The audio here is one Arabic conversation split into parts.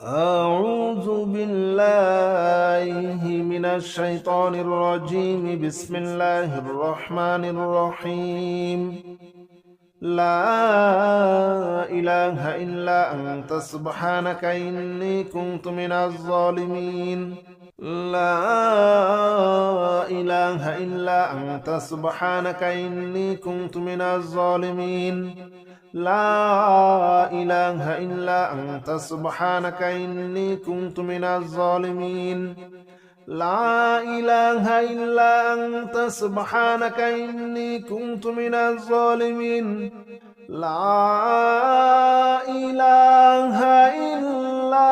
أعوذ بالله من الشيطان الرجيم. بسم الله الرحمن الرحيم. لا إله إلا أنت سبحانك إني كنت من الظالمين. لا إله إلا أنت سبحانك إني كنت من الظالمين. لا إله إلا أنت سبحانك إني كنت من الظالمين. لا إله إلا أنت سبحانك إني كنت من الظالمين. لا إله إلا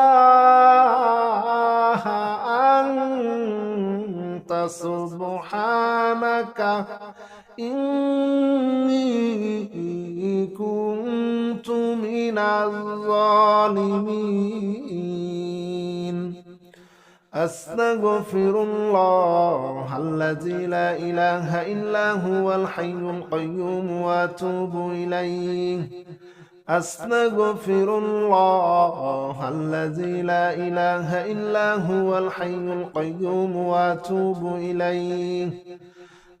أنت سبحانك إني كنت من الظالمين. أستغفر الله الذي لا إله إلا هو الحي القيوم وأتوب إليه. أستغفر الله الذي لا إله إلا هو الحي القيوم وأتوب إليه.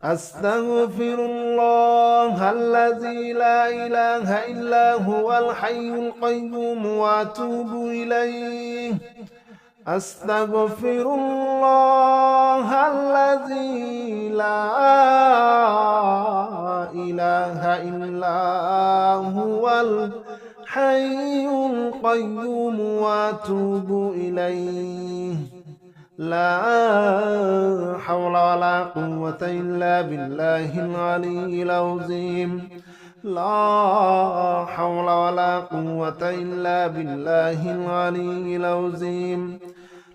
أستغفر الله الذي لا إله إلا هو الحي القيوم وأتوب إليه. أستغفر الله الذي لا إله إلا هو الحي القيوم وأتوب إليه. لا حول ولا قوة إلا بالله العلي العظيم. لا حول ولا قوة إلا بالله العلي العظيم.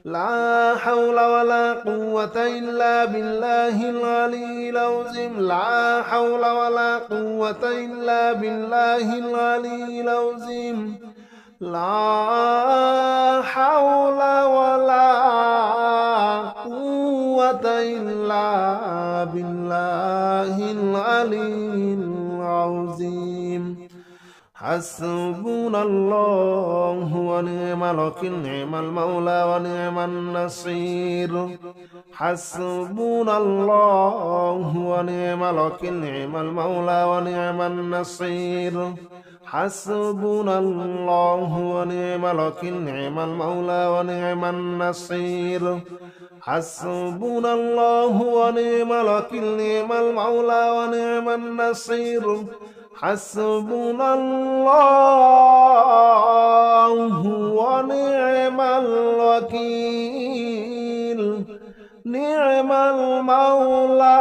لا حول ولا قوة إلا بالله العلي العظيم. لا حول ولا قوة إلا بالله العلي العظيم. لا حول ولا قوة إلا بالله العلي العظيم. حسبنا الله ونعم الوكيل. نعم المولى ونعم النصير. حسبنا الله ونعم الوكيل. نعم المولى ونعم النصير. حسبنا الله ونعم الوكيل. نعم المولى ونعم النصير. حسبنا الله ونعم الوكيل. نعم المولى ونعم النصير. حسبنا الله ونعم الوكيل. نعم المولى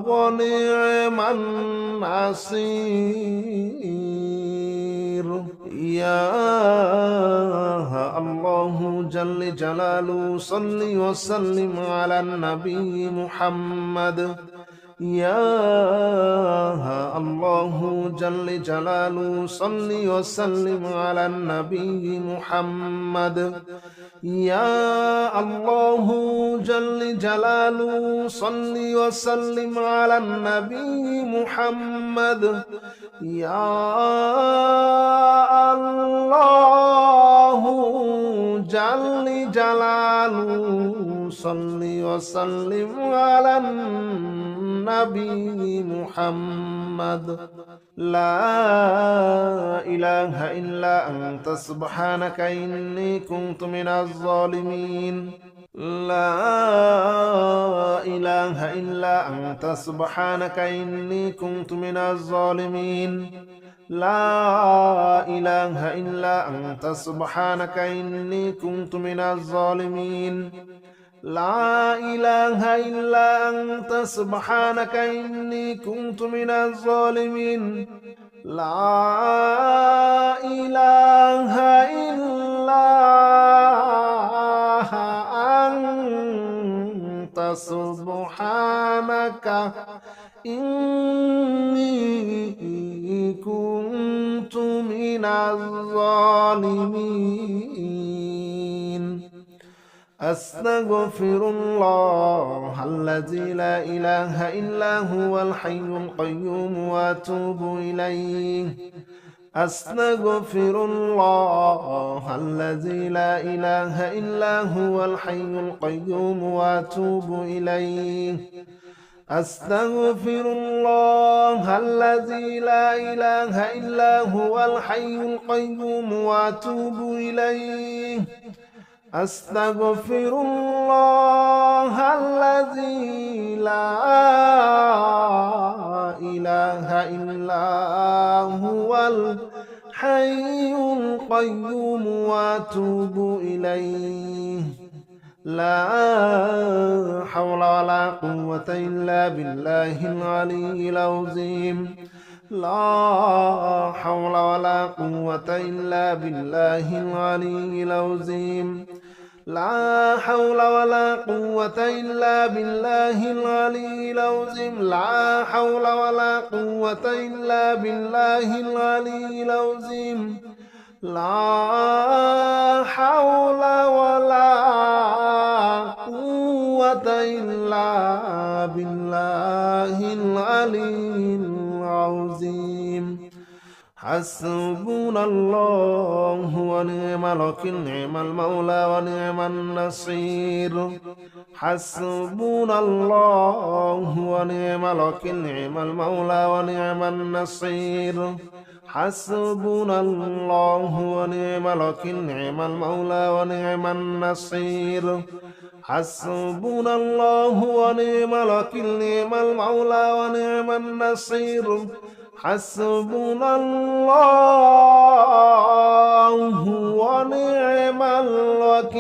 ونعم النصير. يا الله جل جلاله صل وسلم على النبي محمد. يا الله جل جلاله صل وسلم على النبي محمد. يا الله جل جلاله صل وسلم على النبي محمد. يا الله جل جلاله صل وسلم على النبي محمد. لا إله إلا أنت سبحانك إني كنت من الظالمين. لا إله إلا أنت سبحانك إني كنت من الظالمين. لا إله إلا أنت سبحانك إني كنت من الظالمين. لا إله إلا أنت سبحانك إني كنت من الظالمين. لا إله إلا أنت سبحانك إني كنت من الظالمين. أستغفر الله الذي لا إله إلا هو الحي القيوم وأتوب إليه. أستغفر الله الذي لا إله إلا هو الحي القيوم وأتوب إليه. أستغفر الله الذي لا إله إلا هو الحي القيوم وأتوب إليه. أستغفر الله الذي لا إله إلا هو الحي القيوم وأتوب إليه. لا حول ولا قوة إلا بالله العلي العظيم. لا حول ولا قوة إلا بالله العلي العظيم. لا حول ولا قوة إلا بالله العلي العظيم. لا حول ولا قوة إلا بالله العلي العظيم. لا حول ولا قوة إلا بالله العلي العظيم. حسبنا الله ونعم الوكيل، نعم المولى ونعم النصير. حسبنا الله ونعم الوكيل، نعم المولى ونعم النصير. حسبنا الله ونعم الوكيل، نعم المولى ونعم النصير. حسبنا الله ونعم الوكيل، نعم المولى ونعم النصير. حسبنا الله ونعم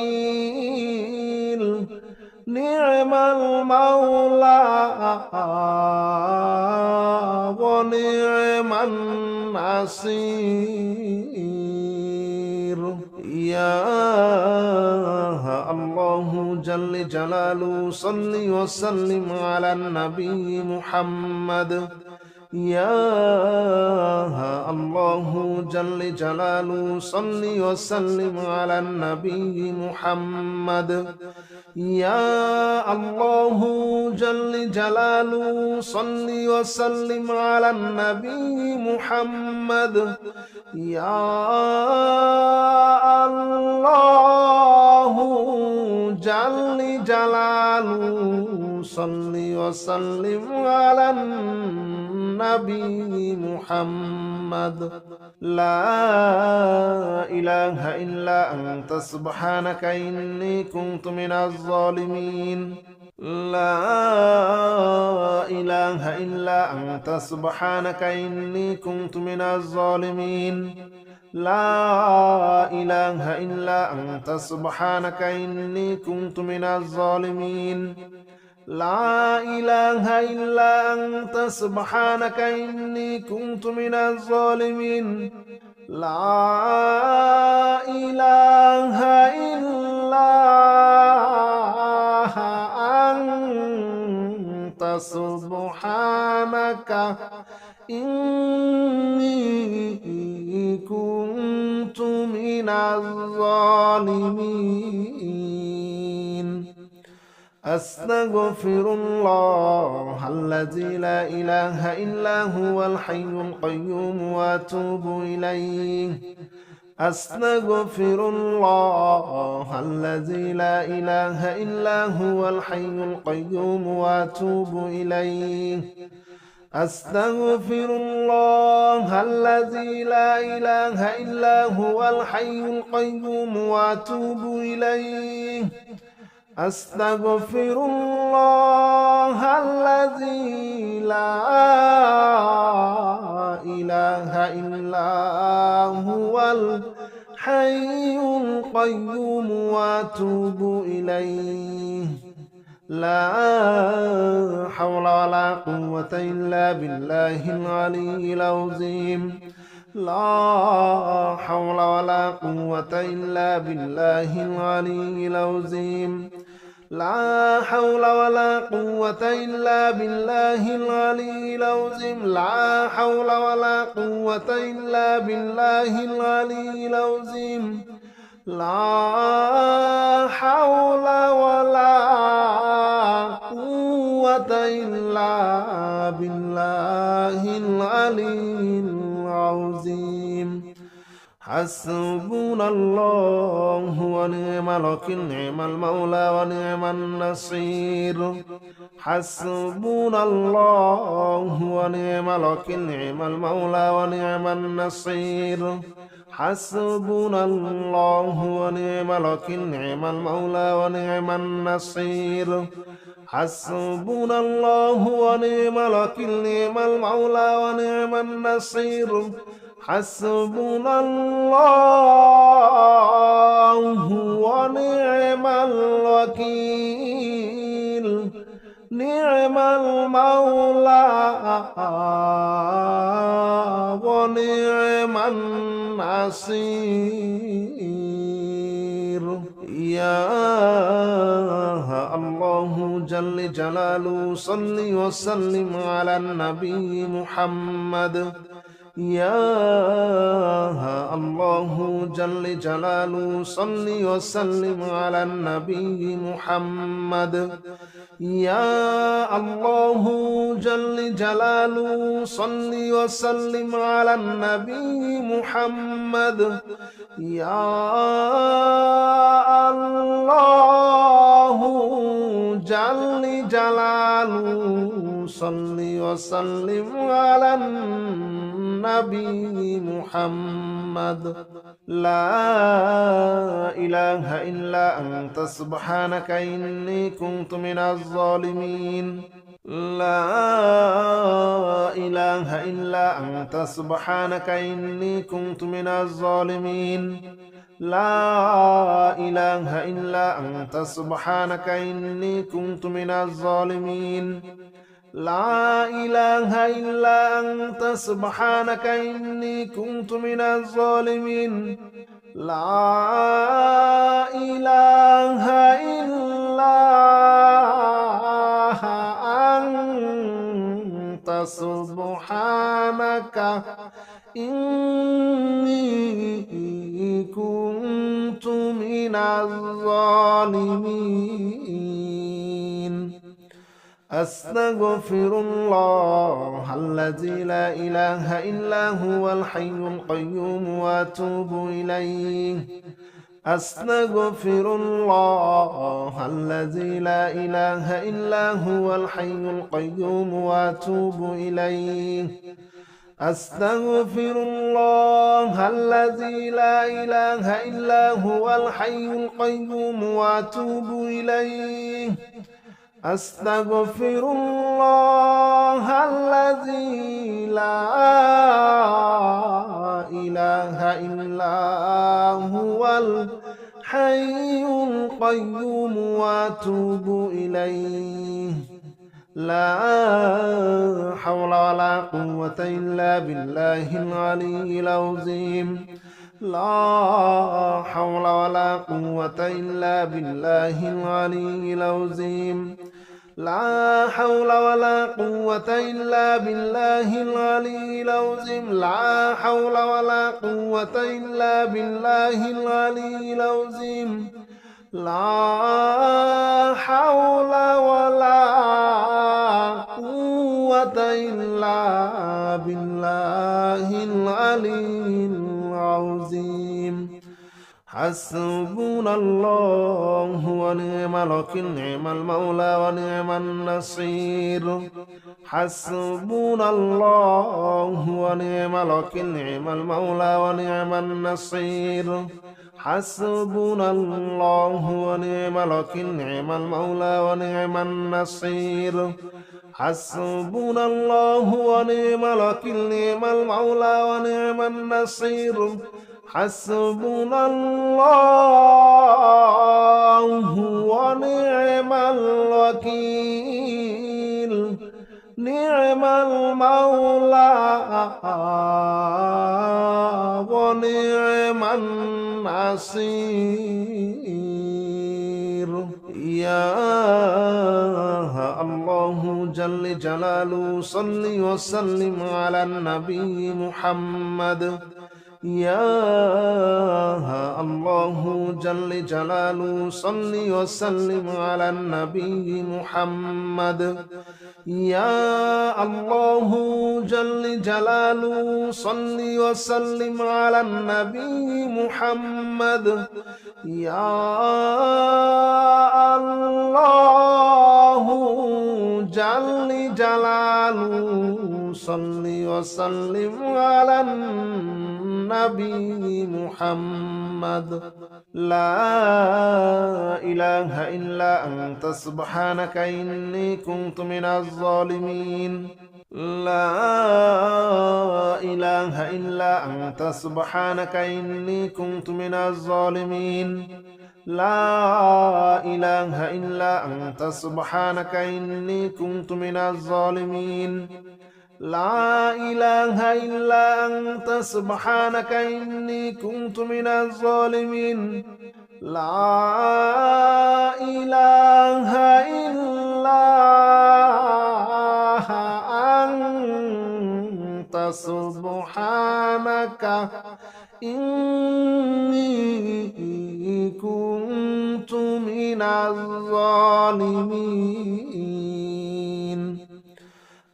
الوكيل، نعم المولى ونعم النصير. يا الله جل جلاله صل وسلم على النبي محمد. يا الله جل جلاله صل وسلم على النبي محمد. يا الله جل جلاله صل وسلم على النبي محمد. يا الله جل جلاله صل وسلم على النبي محمد. لا إله إلا أنت سبحانك إني كنت من الظالمين. لا إله إلا أنت سبحانك إني كنت من الظالمين. لا إله إلا أنت سبحانك إني كنت من الظالمين. لا إله إلا أنت سبحانك إني كنت من الظالمين. لا إله إلا أنت سبحانك إني كنت من الظالمين. أستغفر الله الذي لا إله إلا هو الحي القيوم وأتوب إليه. أستغفر الله الذي لا إله إلا هو الحي القيوم وأتوب إليه. أستغفر الله الذي لا إله إلا هو الحي القيوم وأتوب إليه. أستغفر الله الذي لا إله إلا هو الحي القيوم وأتوب إليه. لا حول ولا قوة إلا بالله العلي العظيم. لا حول ولا قوة إلا بالله العلي العظيم. لا حول ولا قوة إلا بالله العلي العظيم. لا حول ولا قوة إلا بالله العلي العظيم. لا حول ولا قوة إلا بالله العلي العظيم. حسبنا الله ونعم الوكيل نعم المولى ونعم النصير حسبنا الله ونعم الوكيل نعم المولى ونعم النصير حسبنا الله ونعم الوكيل نعم المولى ونعم النصير حسبنا الله ونعم الوكيل نعم المولى ونعم النصير حسبنا الله ونعم الوكيل نعم المولى ونعم النصير يا الله جل جلاله صل وسلم على النبي محمد يا الله جل جلاله صل وسلم على النبي محمد يا الله جل جلاله صل وسلم على النبي محمد يا الله جل جلاله صل وسلم على النبي محمد لا إله إلا أنت سبحانك إني كنت من الظالمين لا إله إلا أنت سبحانك إني كنت من الظالمين لا إله إلا أنت سبحانك إني كنت من الظالمين لا إله إلا أنت سبحانك إني كنت من الظالمين لا إله إلا أنت سبحانك إني كنت من الظالمين أستغفر الله الذي لا إله إلا هو الحي القيوم وأتوب إليه أستغفر الله الذي لا إله إلا هو الحي القيوم وأتوب إليه أستغفر الله الذي لا إله إلا هو الحي القيوم وأتوب إليه أستغفر الله الذي لا إله إلا هو الحي القيوم وأتوب إليه لا حول ولا قوة إلا بالله العلي العظيم لا حول ولا قوة إلا بالله العلي العظيم لا حول ولا قوة إلا بالله العلي العظيم لا حول ولا قوة إلا بالله العلي العظيم لا حول ولا قوة إلا بالله العلي العظيم حسبنا الله ونعم الوكيل نعم المولى ونعم النصير حسبنا الله ونعم الوكيل نعم المولى ونعم النصير حسبنا الله ونعم الوكيل نعم المولى ونعم النصير حسبنا الله ونعم الوكيل نعم المولى ونعم النصير حسبنا الله ونعم الوكيل نعم المولى ونعم النصير يا الله جل جلاله صل وسلم على النبي محمد يا الله جل جلاله صل وسلم على النبي محمد يا الله جل جلاله صل وسلم على النبي محمد يا الله جل جلاله صل وسلم على النبي محمد لا إله إلا أنت سبحانك إني كنت من الظالمين لا إله إلا أنت سبحانك إني كنت من الظالمين لا إله إلا أنت سبحانك إني كنت من الظالمين لا إله إلا أنت سبحانك إني كنت من الظالمين لا إله إلا أنت سبحانك إني كنت من الظالمين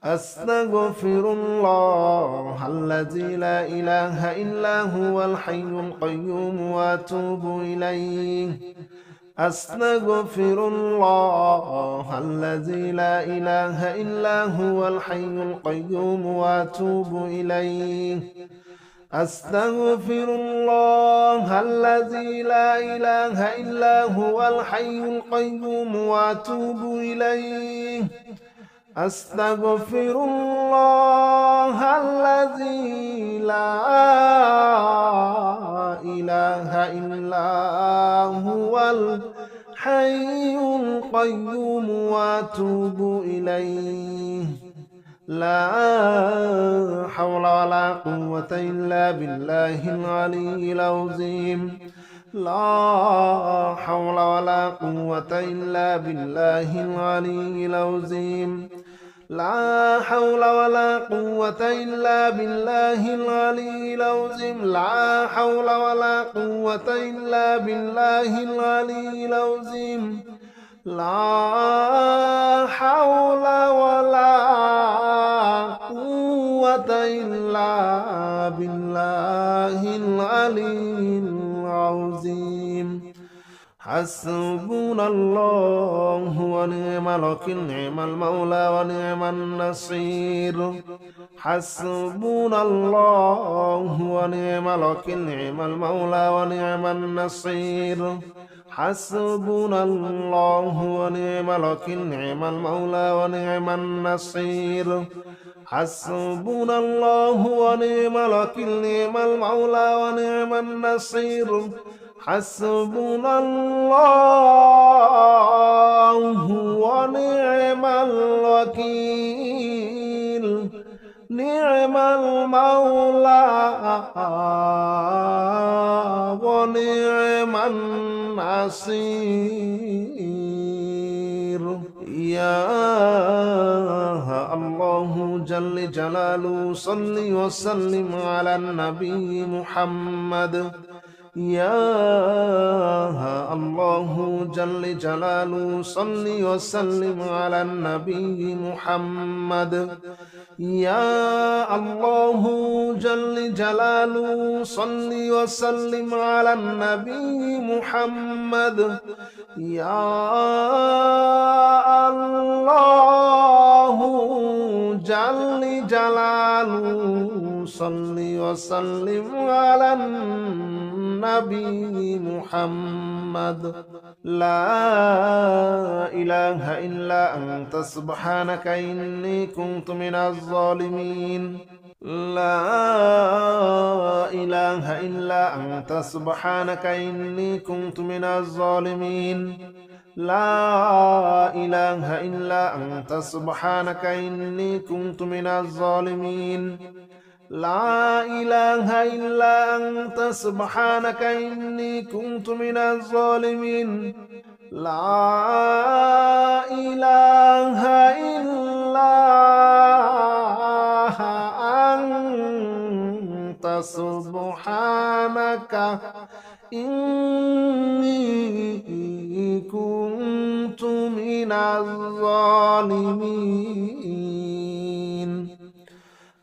أستغفر الله الذي لا إله إلا هو الحي القيوم وأتوب إليه أستغفر الله الذي لا إله إلا هو الحي القيوم وأتوب إليه أستغفر الله الذي لا إله إلا هو الحي القيوم وأتوب إليه أستغفر الله الذي لا إله إلا هو الحي القيوم وأتوب إليه لا حول ولا قوة إلا بالله العلي العظيم لا حول ولا قوة إلا بالله العلي العظيم لا حول ولا قوة إلا بالله العلي العظيم لا حول ولا قوة إلا بالله العلي العظيم لا حول ولا قوة إلا بالله العلي العظيم حسبنا الله ونعم الوكيل نعم المولى ونعم النصير حسبنا الله ونعم الوكيل نعم المولى ونعم النصير حسبنا الله ونعم الوكيل نعم المولى ونعم النصير حسبنا الله ونعم الوكيل نعم المولى ونعم النصير حسبنا الله ونعم الوكيل نعم المولى ونعم النصير يا الله جل جلاله صل وسلم على النبي محمد يا الله جل جلاله صل وسلم على النبي محمد يا الله جل جلاله صل وسلم على النبي محمد يا الله جل جلاله صل وسلم على النبي محمد لا إله إلا أنت سبحانك إني كنت من الظالمين لا إله إلا أنت سبحانك إني كنت من الظالمين لا إله إلا أنت سبحانك إني كنت من الظالمين لا إله إلا أنت سبحانك إني كنت من الظالمين لا إله إلا أنت سبحانك إني كنت من الظالمين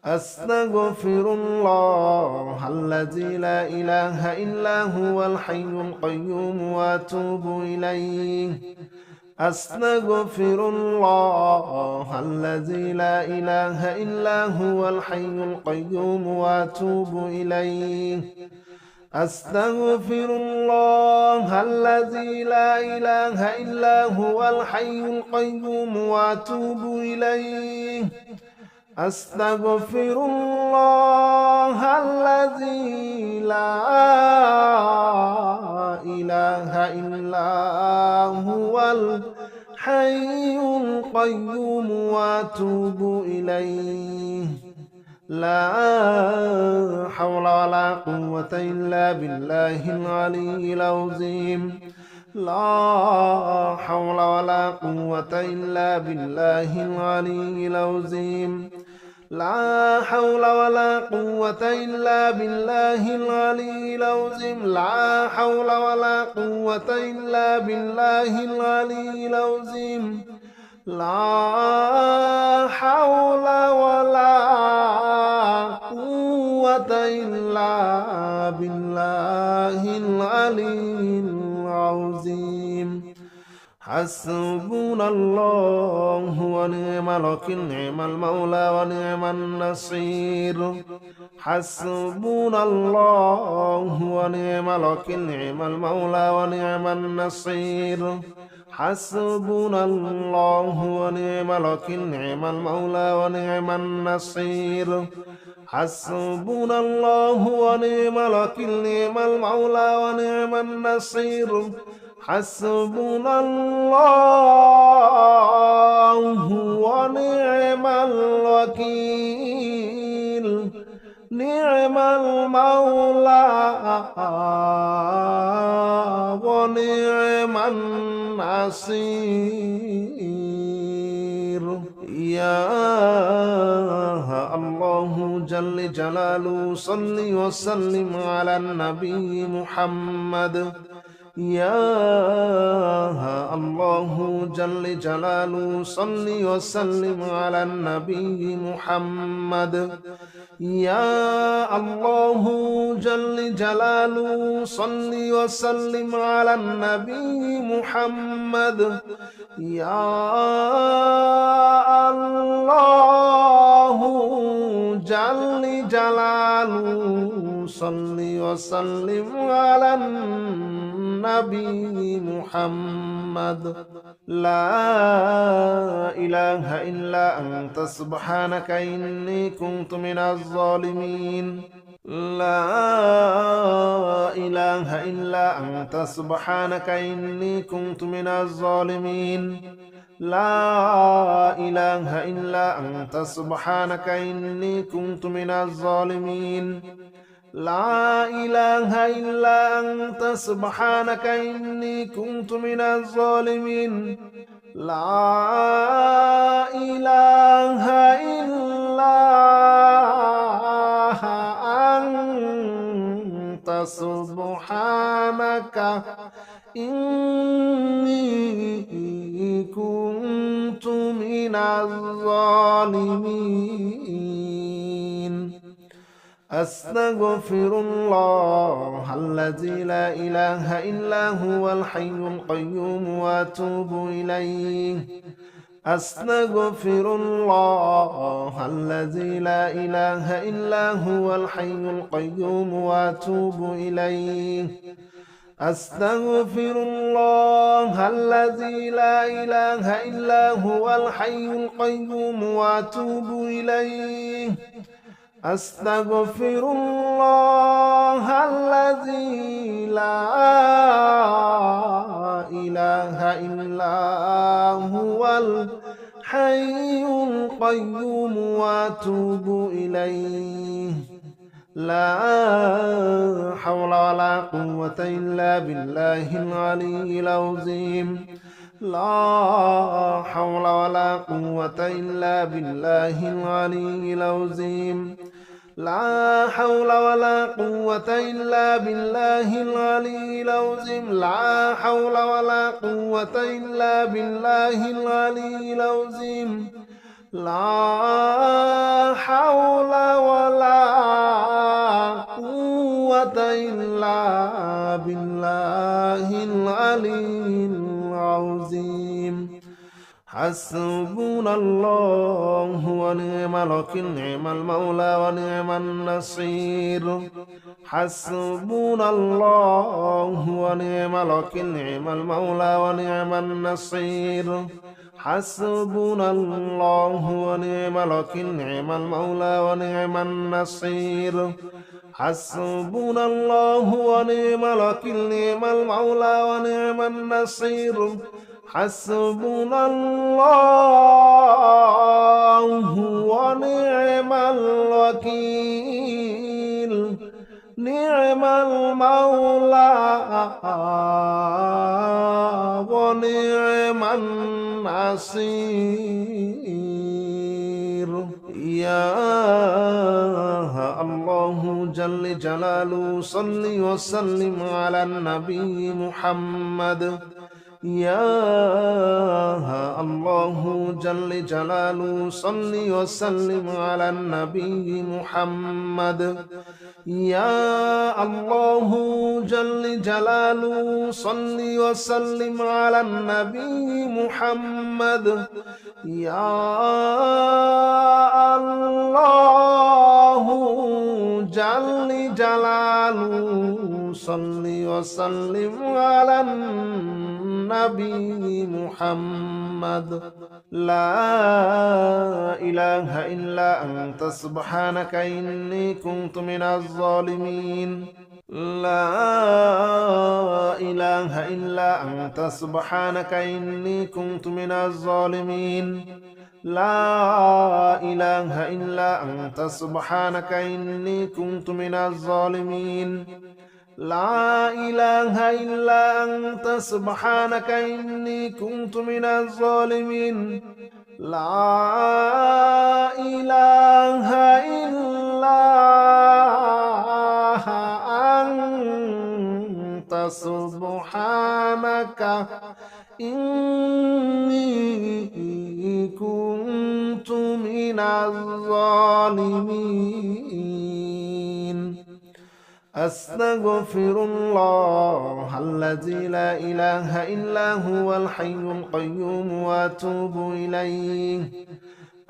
أستغفر الله الذي لا إله إلا هو الحي القيوم وأتوب إليه أستغفر الله الذي لا إله إلا هو الحي القيوم وأتوب إليه أستغفر الله الذي لا إله إلا هو الحي القيوم وأتوب إليه أستغفر الله الذي لا إله إلا هو الحي القيوم وأتوب إليه لا حول ولا قوة إلا بالله العلي العظيم لا حول ولا قوة إلا بالله العلي العظيم لا حول ولا قوة إلا بالله العلي العظيم لا حول ولا قوة إلا بالله العلي العظيم لا حول ولا قوة إلا بالله العلي العظيم حسبنا الله ونعم الوكيل نعم المولى ونعم النصير حسبنا الله ونعم الوكيل نعم المولى ونعم النصير حسبنا الله ونعم الوكيل نعم المولى ونعم النصير حسبنا الله ونعم الوكيل نعم المولى ونعم النصير حسبنا الله ونعم الوكيل نعم المولى ونعم النصير يا الله جل جلاله صل وسلم على النبي محمد يا الله جل جلاله صل وسلم على النبي محمد يا الله جل جلاله صل وسلم على النبي محمد يا الله جل جلاله صل وسلم على النبي محمد لا إله إلا أنت سبحانك إني كنت من الظالمين لا إله إلا أنت سبحانك إني كنت من الظالمين لا إله إلا أنت سبحانك إني كنت من الظالمين لا إله إلا أنت سبحانك إني كنت من الظالمين لا إله إلا أنت سبحانك إني كنت من الظالمين أستغفر الله الذي لا إله إلا هو الحي القيوم وأتوب إليه أستغفر الله الذي لا إله إلا هو الحي القيوم وأتوب إليه أستغفر الله الذي لا إله إلا هو الحي القيوم وأتوب إليه أستغفر الله الذي لا إله إلا هو الحي القيوم وأتوب إليه لا حول ولا قوة إلا بالله العلي العظيم لا حول ولا قوة إلا بالله العلي العظيم لا حول ولا قوة إلا بالله العلي العظيم لا حول ولا قوة إلا بالله العلي العظيم لا حول ولا قوة إلا بالله العلي العظيم حسبنا الله ونعم الوكيل نعم المولى ونعم النصير حسبنا الله ونعم الوكيل نعم المولى ونعم النصير حسبنا الله ونعم الوكيل نعم المولى ونعم النصير حسبنا الله ونعم الوكيل نعم المولى ونعم النصير حسبنا الله ونعم الوكيل نعم المولى ونعم النصير يا الله جل جلاله صل وسلم على النبي محمد يا الله جل جلاله صل وسلم على النبي محمد يا الله جل جلاله صل وسلم على النبي محمد يا الله جل جلاله صل وسلم على النبي محمد لا إله إلا أنت سبحانك إني كنت من الظالمين لا إله إلا أنت سبحانك إني كنت من الظالمين لا إله إلا أنت سبحانك إني كنت من الظالمين لا إله إلا أنت سبحانك إني كنت من الظالمين لا إله إلا أنت سبحانك إني كنت من الظالمين أستغفر الله الذي لا إله إلا هو الحي القيوم وأتوب إليه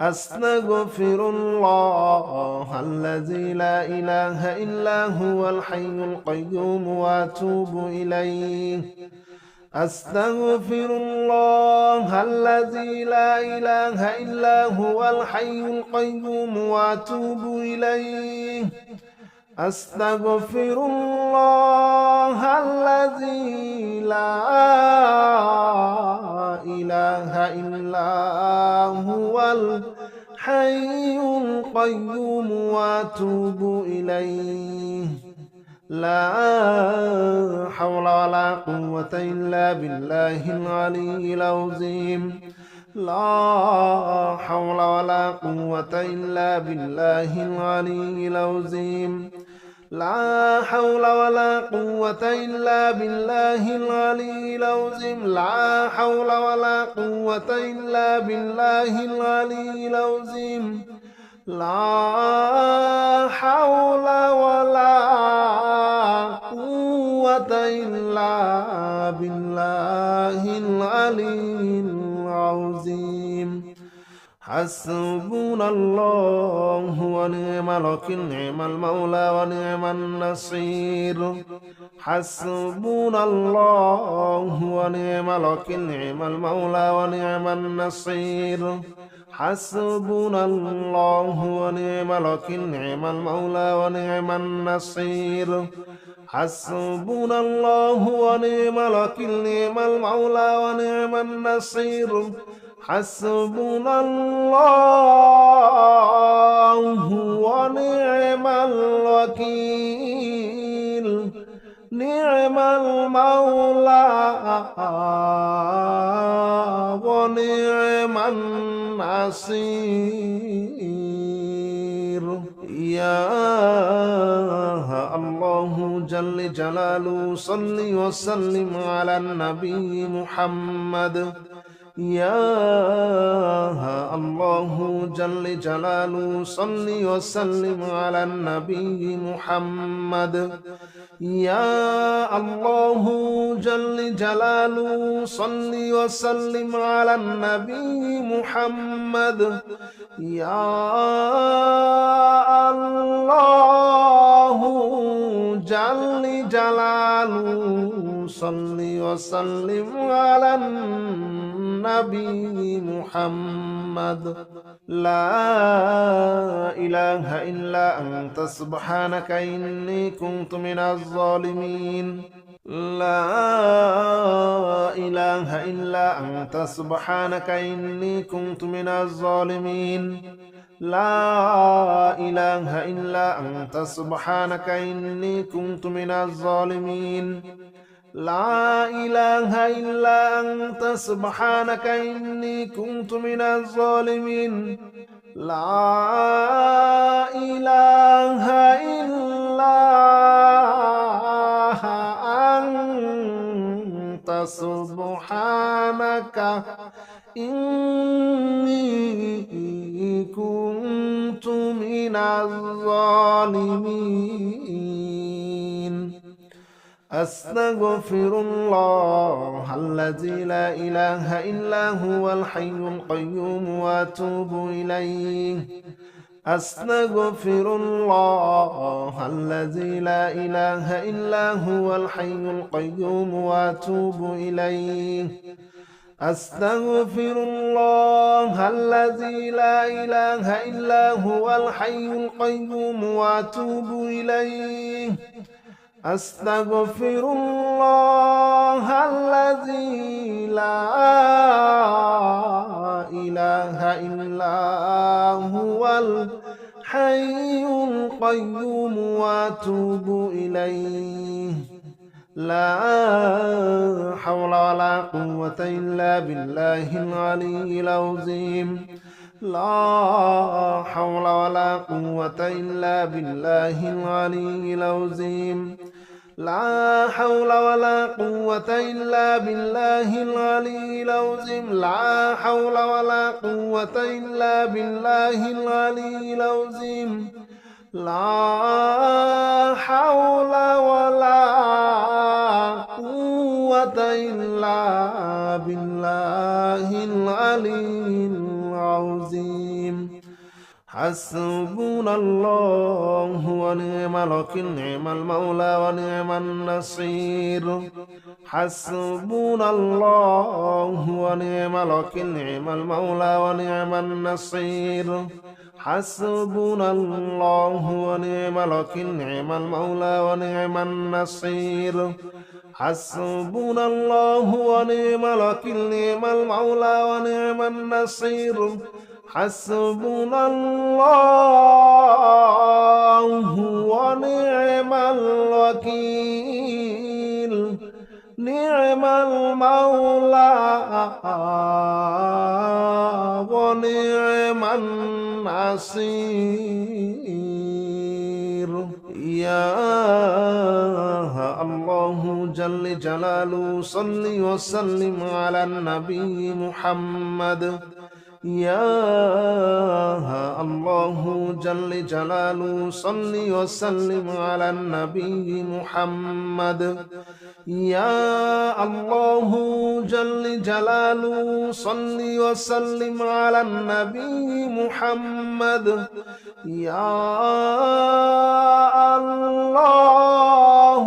أستغفر الله الذي لا إله إلا هو الحي القيوم وأتوب إليه أستغفر الله الذي لا إله إلا هو الحي القيوم وأتوب إليه أستغفر الله الذي لا إله إلا هو الحي القيوم وأتوب إليه لا حول ولا قوة إلا بالله العلي العظيم لا حول ولا قوة إلا بالله العلي العظيم لا حول ولا قوة إلا بالله العلي العظيم لا حول ولا قوة إلا بالله العلي العظيم لا حول ولا قوة إلا بالله العلي العظيم حسبنا الله ونعم الوكيل نعم المولى ونعم النصير حسبنا الله ونعم الوكيل نعم المولى ونعم النصير حسبنا الله ونعم الوكيل نعم المولى ونعم النصير حسبنا الله ونعم الوكيل نعم المولى ونعم النصير حسبنا الله ونعم الوكيل نعم المولى ونعم النصير يا الله جل جلاله صل وسلم على النبي محمد يا الله جل جلاله صل وسلم على النبي محمد يا الله جل جلاله صل وسلم على النبي محمد يا الله جل جلاله صل وسلم على النبي محمد لا إله إلا أنت سبحانك إني كنت من الظالمين لا إله إلا أنت سبحانك إني كنت من الظالمين لا إله إلا أنت سبحانك إني كنت من الظالمين لا إله إلا أنت سبحانك إني كنت من الظالمين لا إله إلا أنت سبحانك إني كنت من الظالمين أستغفر الله الذي لا إله إلا هو الحي القيوم وأتوب إليه أستغفر الله الذي لا إله إلا هو الحي القيوم وأتوب إليه أستغفر الله الذي لا إله إلا هو الحي القيوم وأتوب إليه أستغفر الله الذي لا إله إلا هو الحي القيوم وأتوب إليه لا حول ولا قوة إلا بالله العلي العظيم لا حول ولا قوة إلا بالله العلي العظيم لا حول ولا قوة إلا بالله العلي العظيم لا حول ولا قوة إلا بالله العلي العظيم لا حول ولا قوة إلا بالله العلي العظيم حسبنا الله ونعم الوكيل نعم المولى ونعم النصير حسبنا الله ونعم الوكيل نعم المولى ونعم النصير حسبنا الله ونعم الوكيل نعم المولى ونعم النصير حسبنا الله ونعم الوكيل نعم المولى ونعم النصير حسبنا الله ونعم الوكيل نعم المولى ونعم النصير يا الله جل جلاله صل وسلم على النبي محمد يا الله جل جلاله صل وسلم على النبي محمد يا الله جل جلاله صل وسلم على النبي محمد يا الله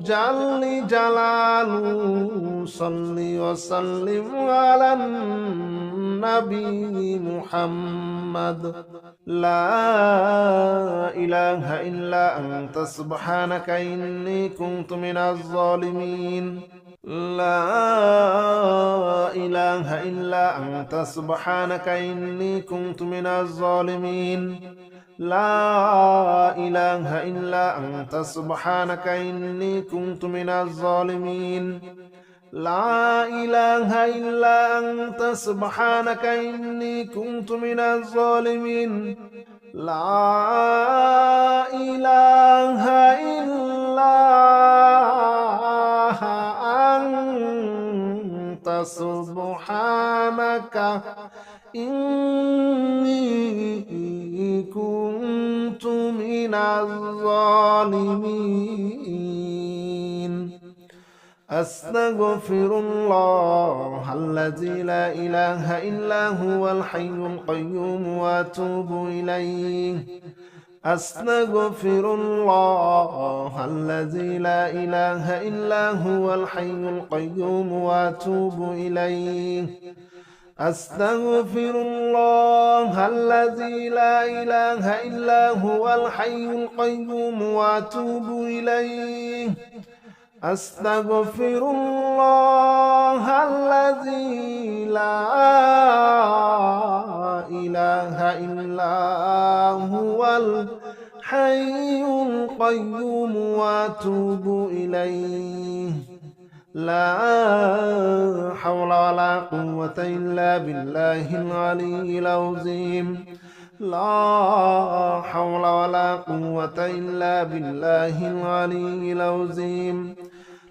جل جلاله صل وسلم على النبي محمد لا إله إلا أنت سبحانك إني كنت من الظالمين لا إله إلا أنت سبحانك إني كنت من الظالمين لا إله إلا أنت سبحانك إني كنت من الظالمين لا إله إلا أنت سبحانك إني كنت من الظالمين لا إله إلا أنت سبحانك إني كنت من الظالمين أستغفر الله الذي لا إله إلا هو الحي القيوم وأتوب إليه أستغفر الله الذي لا إله إلا هو الحي القيوم وأتوب إليه أستغفر الله الذي لا إله إلا هو الحي القيوم وأتوب إليه أستغفر الله الذي لا إله إلا هو الحي القيوم وأتوب إليه لا حول ولا قوة إلا بالله العلي العظيم لا حول ولا قوة إلا بالله العلي العظيم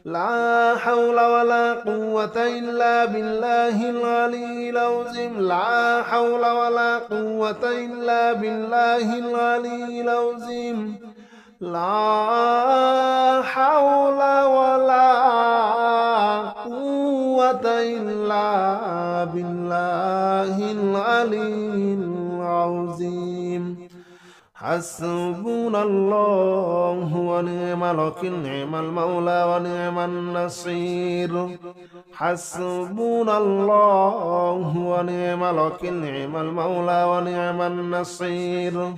لا حول ولا قوة إلا بالله العلي العظيم لا حول ولا قوة إلا بالله العلي العظيم لا حول ولا قوة إلا بالله العلي العظيم حسبنا الله ونعم الوكيل نعم المولى ونعم النصير حسبنا الله ونعم الوكيل نعم المولى ونعم النصير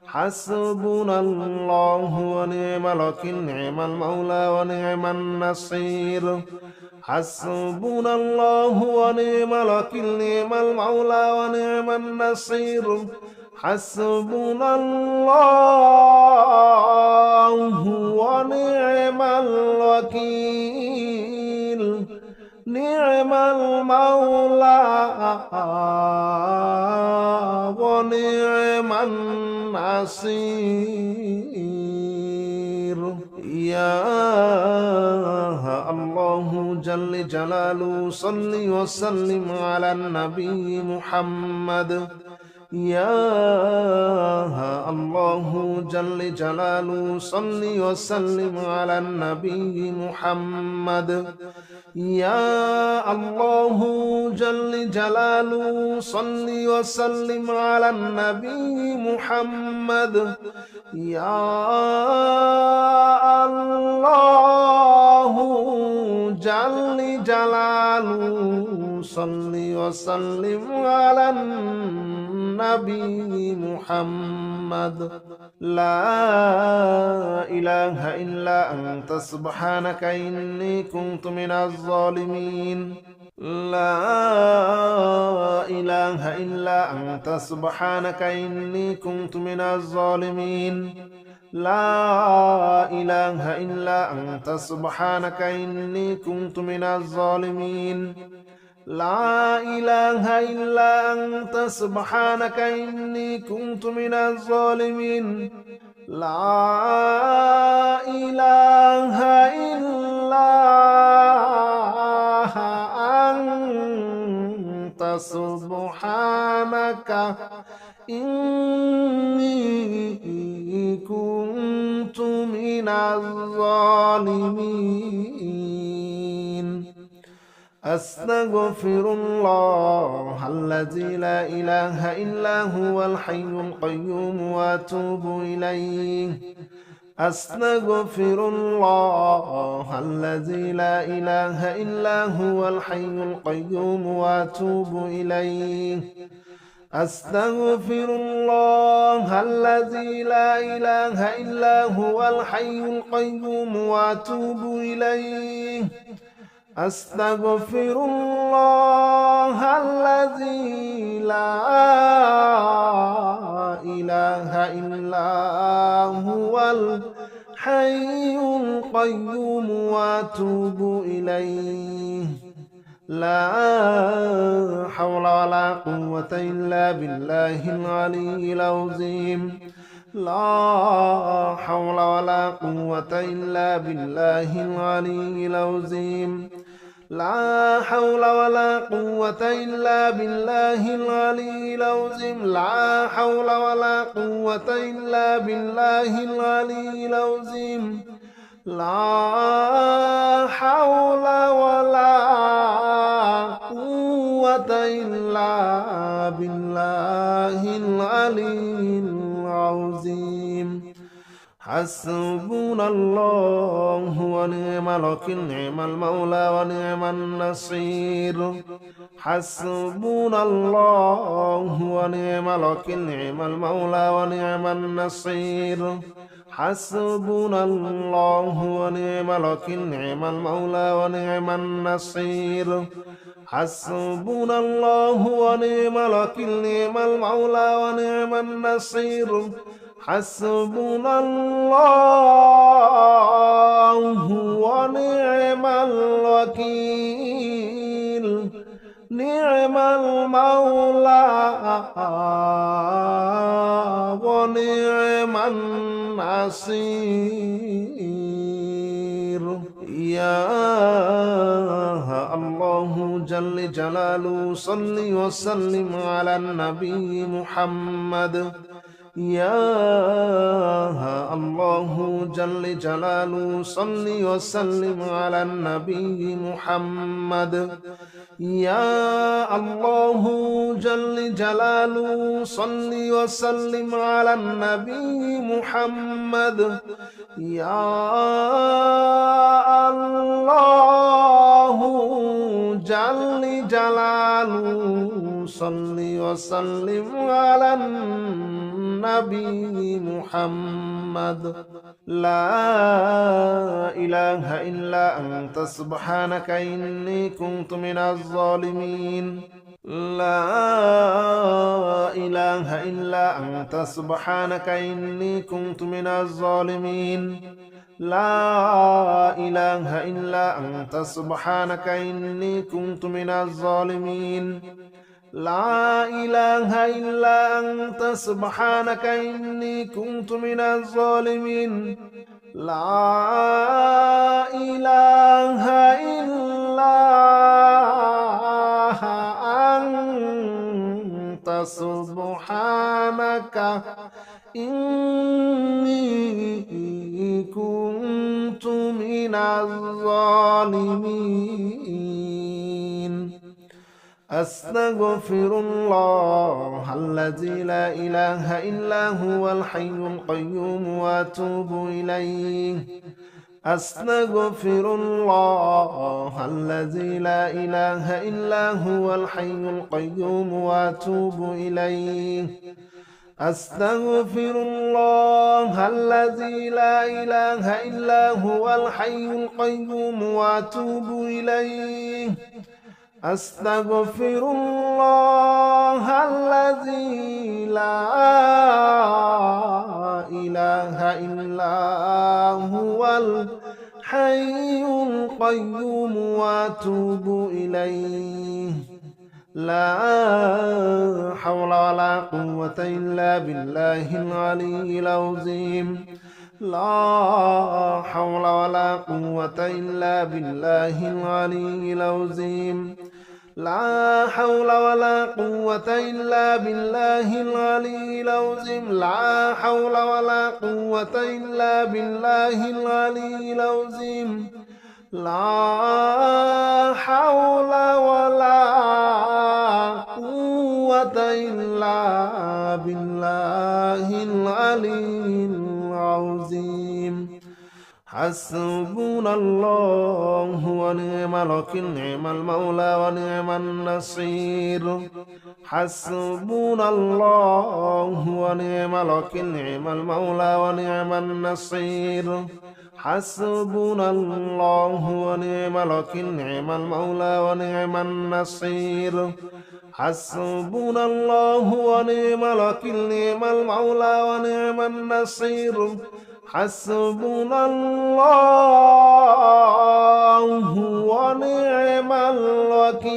حسبنا الله ونعم الوكيل نعم المولى ونعم النصير حسبنا الله ونعم الوكيل نعم المولى ونعم النصير حسبنا الله ونعم الوكيل نعم المولى ونعم النصير يا الله جل جلاله صل وسلم على النبي محمد يا الله جل جلاله صل وسلم على النبي محمد يا الله جل جلاله صل وسلم على النبي محمد يا الله جل جلاله صل وسلم على النبي محمد لا إله إلا أنت سبحانك إني كنت من الظالمين لا إله إلا أنت سبحانك إني كنت من الظالمين لا إله إلا أنت سبحانك إني كنت من الظالمين لا إله إلا أنت سبحانك إني كنت من الظالمين لا إله إلا أنت سبحانك إني كنت من الظالمين أستغفر الله الذي لا إله إلا هو الحي القيوم وأتوب إليه أستغفر الله الذي لا إله إلا هو الحي القيوم وأتوب إليه أستغفر الله الذي لا إله إلا هو الحي القيوم وأتوب إليه أستغفر الله الذي لا إله إلا هو الحي القيوم وأتوب إليه لا حول ولا قوة إلا بالله العلي العظيم لا حول ولا قوة إلا بالله العلي العظيم لا حول ولا قوة إلا بالله العلي العظيم لا حول ولا قوة إلا بالله العلي العظيم لا حول ولا قوة إلا بالله العلي العظيم حسبنا الله ونعم الوكيل نعم المولى ونعم النصير حسبنا الله ونعم الوكيل نعم المولى ونعم النصير حسبنا الله ونعم الوكيل نعم المولى ونعم النصير حسبنا الله ونعم الوكيل نعم المولى ونعم النصير حسبنا الله ونعم الوكيل نعم المولى ونعم النصير يا الله جل جلاله صل وسلم على النبي محمد يا الله جل جلاله صل وسلم على النبي محمد يا الله جل جلاله صل وسلم على النبي محمد يا الله جل جلاله صل وسلم على النبي محمد لا إله إلا أنت سبحانك إني كنت من الظالمين لا إله إلا أنت سبحانك إني كنت من الظالمين لا إله إلا أنت سبحانك إني كنت من الظالمين لا إله إلا أنت سبحانك إني كنت من الظالمين لا إله إلا أنت سبحانك إني كنت من الظالمين أستغفر الله الذي لا إله إلا هو الحي القيوم وأتوب إليه أستغفر الله الذي لا إله إلا هو الحي القيوم وأتوب إليه أستغفر الله الذي لا إله إلا هو الحي القيوم وأتوب إليه أستغفر الله الذي لا إله إلا هو الحي القيوم وأتوب إليه لا حول ولا قوة إلا بالله العلي العظيم لا حول ولا قوة إلا بالله العلي العظيم لا حول ولا قوة إلا بالله العلي العظيم لا حول ولا قوة إلا بالله العلي العظيم لا حول ولا قوة إلا بالله العلي العظيم حسبنا الله ونعم الوكيل نعم المولى ونعم النصير حسبنا الله ونعم الوكيل نعم المولى ونعم النصير حسبنا الله ونعم الوكيل نعم المولى ونعم النصير حسبنا الله ونعم الوكيل نعم المولى ونعم النصير حسبنا الله ونعم الوكيل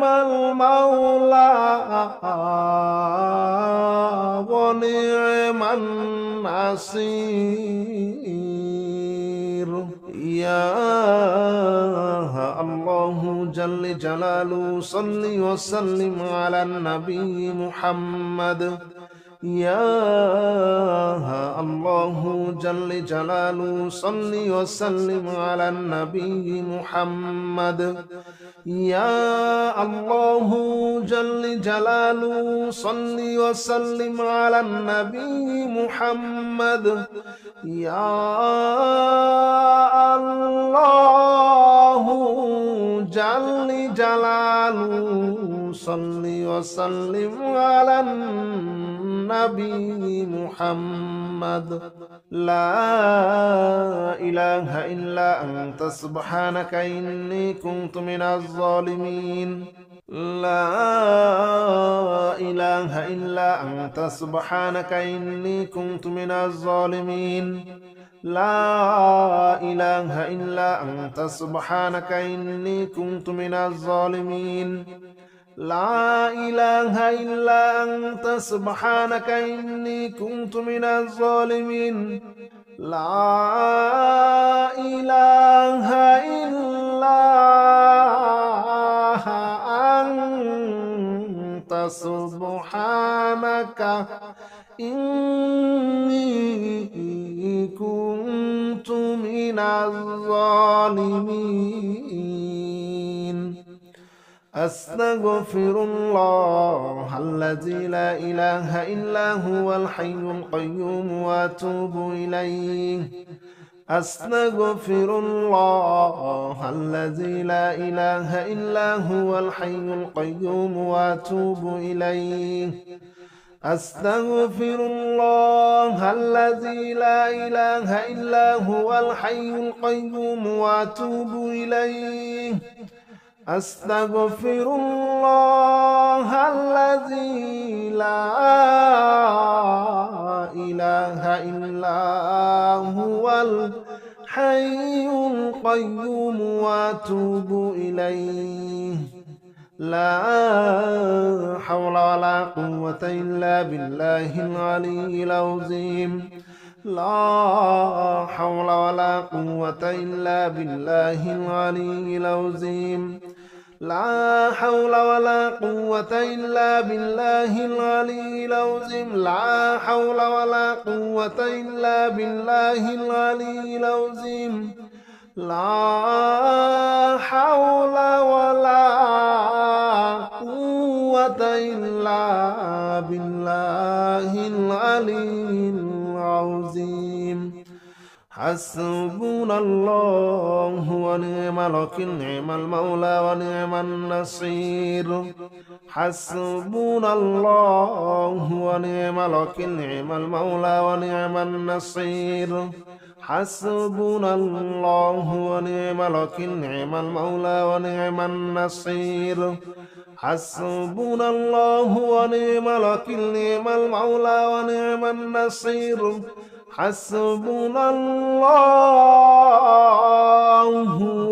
المولى ونعم النصير يا الله جل جلاله صل وسلم على النبي محمد يا الله جل جلاله صل وسلم على النبي محمد يا الله جل جلاله صل وسلم على النبي محمد يا الله جل جلاله صل وسلم على النبي محمد لا إله إلا أنت سبحانك إني كنت من الظالمين لا إله إلا أنت سبحانك إني كنت من الظالمين لا إله إلا أنت سبحانك إني كنت من الظالمين لا إله إلا أنت سبحانك إني كنت من الظالمين لا إله إلا أنت سبحانك إني كنت من الظالمين أستغفر الله الذي لا إله إلا هو الحي القيوم وأتوب إليه أستغفر الله الذي لا إله إلا هو الحي القيوم وأتوب إليه أستغفر الله الذي لا إله إلا هو الحي القيوم وأتوب إليه أستغفر الله الذي لا إله إلا هو الحي القيوم وأتوب إليه لا حول ولا قوة إلا بالله العلي العظيم لا حول ولا قوة إلا بالله العلي العظيم لا حول ولا قوة إلا بالله العلي العظيم لا حول ولا قوة إلا بالله العلي العظيم لا حول ولا قوة إلا بالله العلي العظيم حسبنا الله ونعم الوكيل نعم المولى ونعم النصير حسبنا الله ونعم الوكيل نعم المولى ونعم النصير حسبنا الله ونعم الوكيل نعم المولى ونعم النصير حسبنا الله ونعم الوكيل نعم المولى ونعم النصير حسبنا الله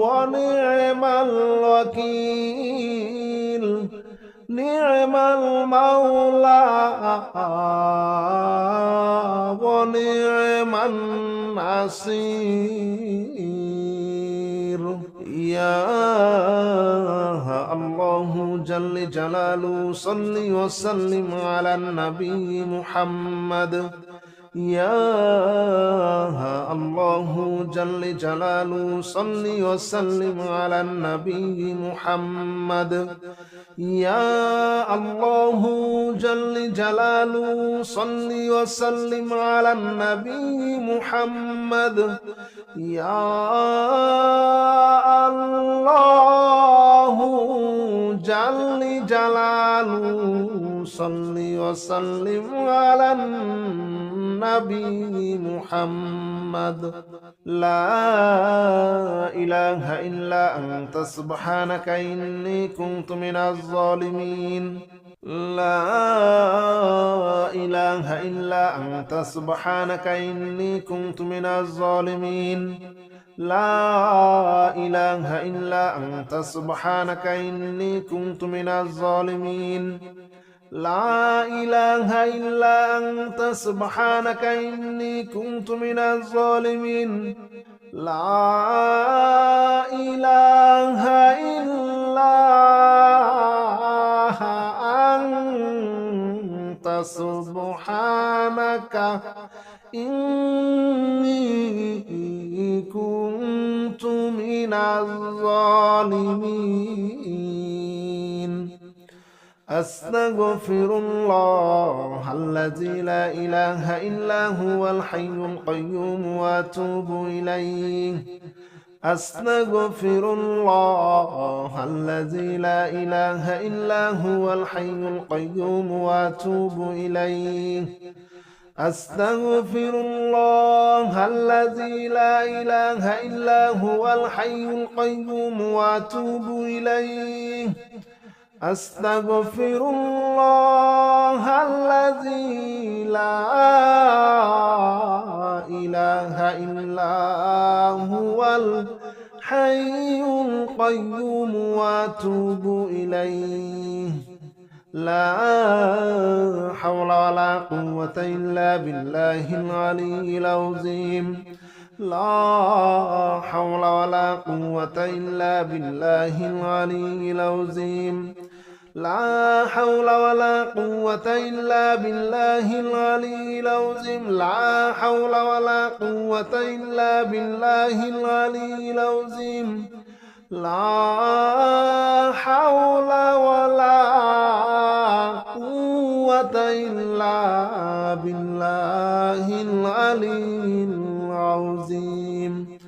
ونعم الوكيل نعم المولى ونعم النصير يا الله جل جلاله صل وسلم على النبي محمد يا الله جل جلاله صل وسلم على النبي محمد يا الله جل جلاله صل وسلم على النبي محمد يا الله جل جلاله صل وسلم على النبي محمد لا إله إلا أنت سبحانك إني كنت من الظالمين لا إله إلا أنت سبحانك إني كنت من الظالمين لا إله إلا أنت سبحانك إني كنت من الظالمين لا إله إلا أنت سبحانك إني كنت من الظالمين لا إله إلا أنت سبحانك إني كنت من الظالمين أستغفر الله الذي لا إله إلا هو الحي القيوم وأتوب إليه أستغفر الله الذي لا إله إلا هو الحي القيوم وأتوب إليه أستغفر الله الذي لا إله إلا هو الحي القيوم وأتوب إليه أستغفر الله الذي لا إله إلا هو الحي القيوم وأتوب إليه لا حول ولا قوة إلا بالله العلي العظيم لا حول ولا قوة إلا بالله العلي العظيم لا حول ولا قوة إلا بالله العلي العظيم لا حول ولا قوة إلا بالله العلي العظيم لا حول ولا قوة إلا بالله العلي العظيم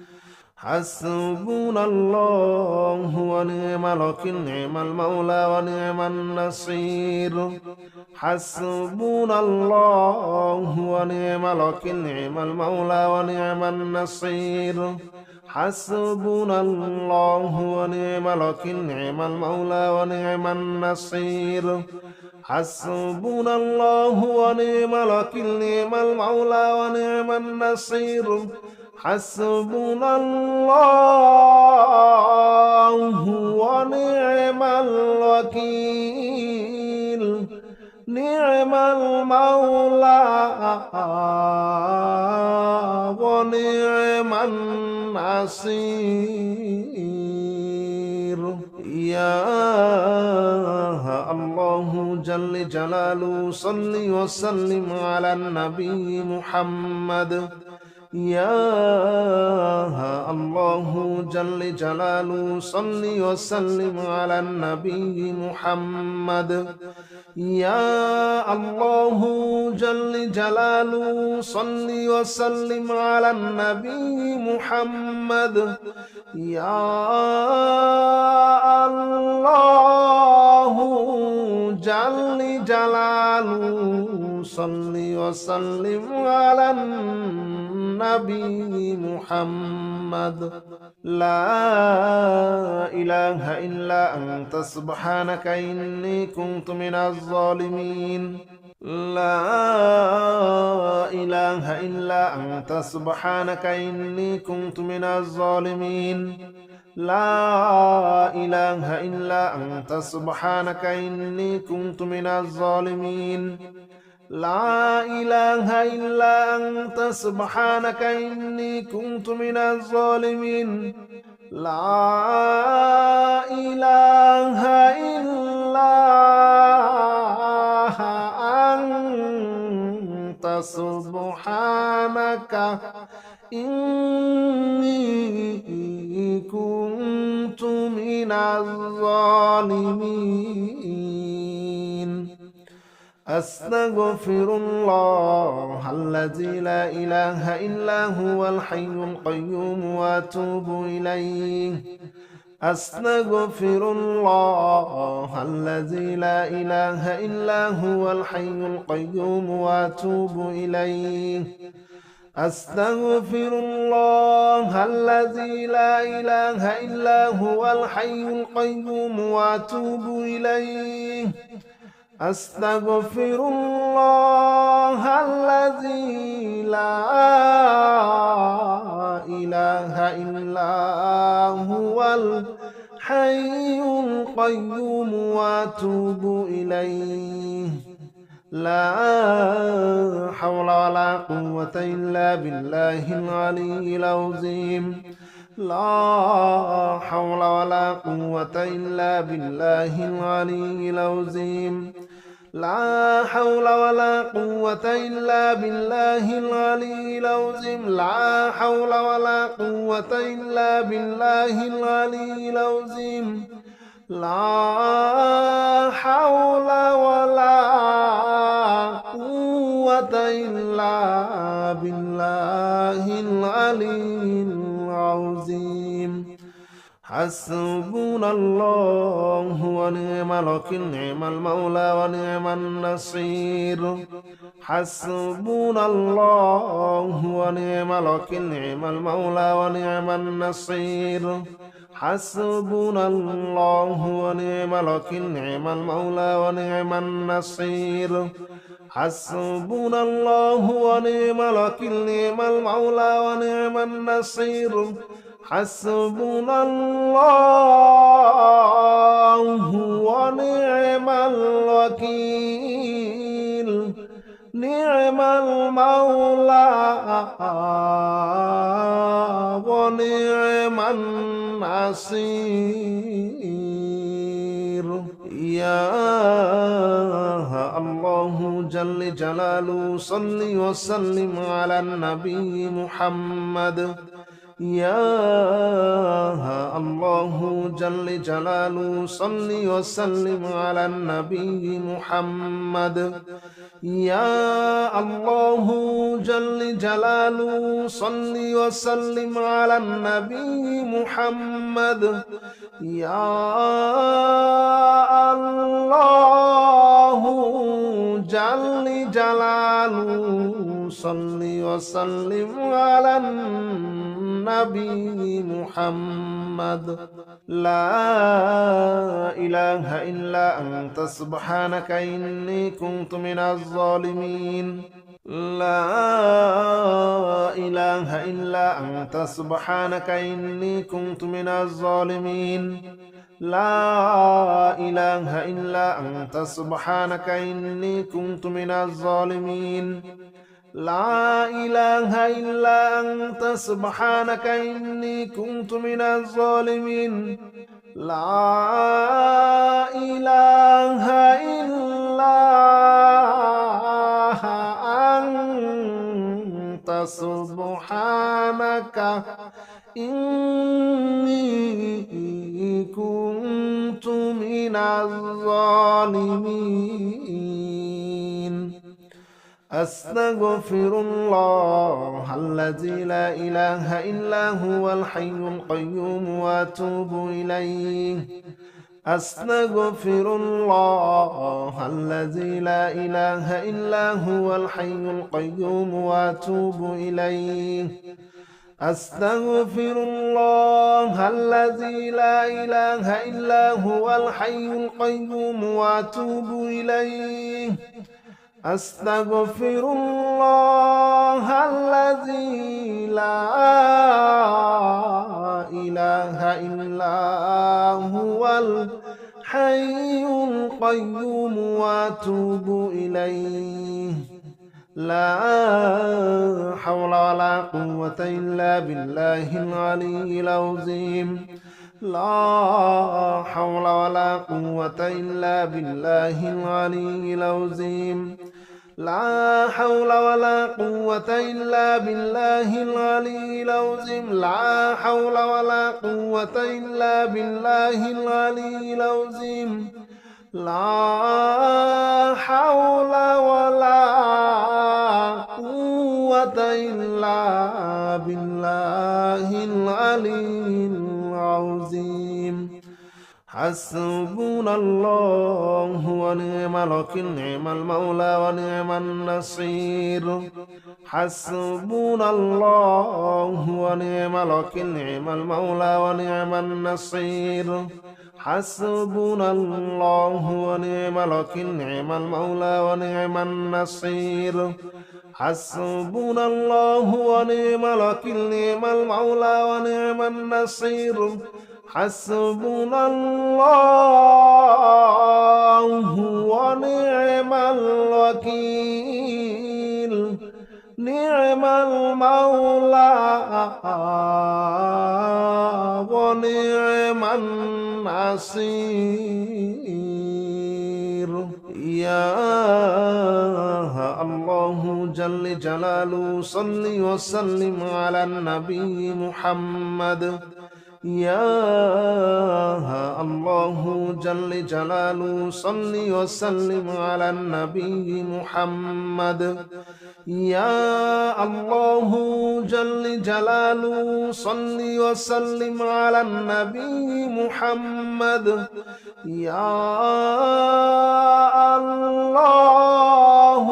حسبنا الله ونعم الوكيل نعم المولى ونعم النصير حسبنا الله ونعم الوكيل نعم المولى ونعم النصير حسبنا الله ونعم الوكيل نعم المولى ونعم النصير حسبنا الله ونعم الوكيل نعم المولى ونعم النصير حسبنا الله ونعم الوكيل نعم المولى ونعم النصير يا الله جل جلاله صل وسلم على النبي محمد يا الله جل جلاله صل وسلم على النبي محمد يا الله جل جلاله صل وسلم على النبي محمد يا الله جل جلاله صل وسلم على النبي محمد لا إله إلا أنت سبحانك إني كنت من الظالمين لا إله إلا أنت سبحانك إني كنت من الظالمين لا إله إلا أنت سبحانك إني كنت من الظالمين لا إله إلا أنت سبحانك إني كنت من الظالمين لا إله إلا أنت سبحانك إني كنت من الظالمين أستغفر الله الذي لا إله إلا هو الحي القيوم وأتوب إليه أستغفر الله الذي لا إله إلا هو الحي القيوم وأتوب إليه أستغفر الله الذي لا إله إلا هو الحي القيوم وأتوب إليه أستغفر الله الذي لا إله إلا هو الحي القيوم وأتوب إليه لا حول ولا قوة إلا بالله العلي العظيم لا حول ولا قوة إلا بالله العلي العظيم لا حول ولا قوة إلا بالله العلي العظيم لا حول ولا قوة إلا بالله العلي العظيم لا حول ولا قوة إلا بالله العلي العظيم حسبنا الله ونعم الوكيل نعم المولى ونعم النصير حسبنا الله ونعم الوكيل نعم المولى ونعم النصير حسبنا الله ونعم الوكيل نعم المولى ونعم النصير حسبنا الله ونعم الوكيل نعم المولى ونعم النصير حسبنا الله ونعم الوكيل نعم المولى ونعم النصير يا الله جل جلاله صل وسلم على النبي محمد يا الله جل جلاله صل وسلم على النبي محمد يا الله جل جلاله صل وسلم على النبي محمد يا الله جل جلاله صل وسلم على النبي محمد لا إله إلا أنت سبحانك إني كنت من الظالمين لا إله إلا أنت سبحانك إني كنت من الظالمين لا إله إلا أنت سبحانك إني كنت من الظالمين لا إله إلا أنت سبحانك إني كنت من الظالمين لا إله إلا أنت سبحانك إني كنت من الظالمين أستغفر الله الذي لا إله إلا هو الحي القيوم وأتوب إليه أستغفر الله الذي لا إله إلا هو الحي القيوم وأتوب إليه أستغفر الله الذي لا إله إلا هو الحي القيوم وأتوب إليه أستغفر الله الذي لا إله إلا هو الحي القيوم وأتوب إليه لا حول ولا قوة إلا بالله العلي العظيم لا حول ولا قوة إلا بالله العلي العظيم لا حول ولا قوة إلا بالله العلي العظيم لا حول ولا قوة إلا بالله العلي العظيم لا حول ولا قوة إلا بالله العلي العظيم حسبنا الله ونعم الوكيل نعم المولى ونعم النصير حسبنا الله ونعم الوكيل نعم المولى ونعم النصير حسبنا الله ونعم الوكيل نعم المولى ونعم النصير حسبنا الله ونعم الوكيل نعم المولى ونعم النصير حسبنا الله ونعم الوكيل نعم المولى ونعم النصير يا الله جل جلاله صل وسلم على النبي محمد يا الله جل جلاله صل وسلم على النبي محمد يا الله جل جلاله صل وسلم على النبي محمد يا الله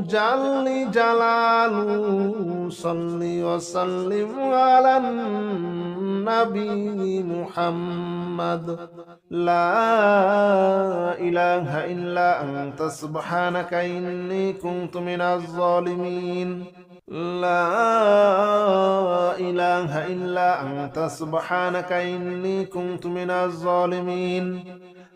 جل جلاله صل وسلم على النبي محمد لا إله إلا أنت سبحانك إني كنت من الظالمين لا إله إلا أنت سبحانك إني كنت من الظالمين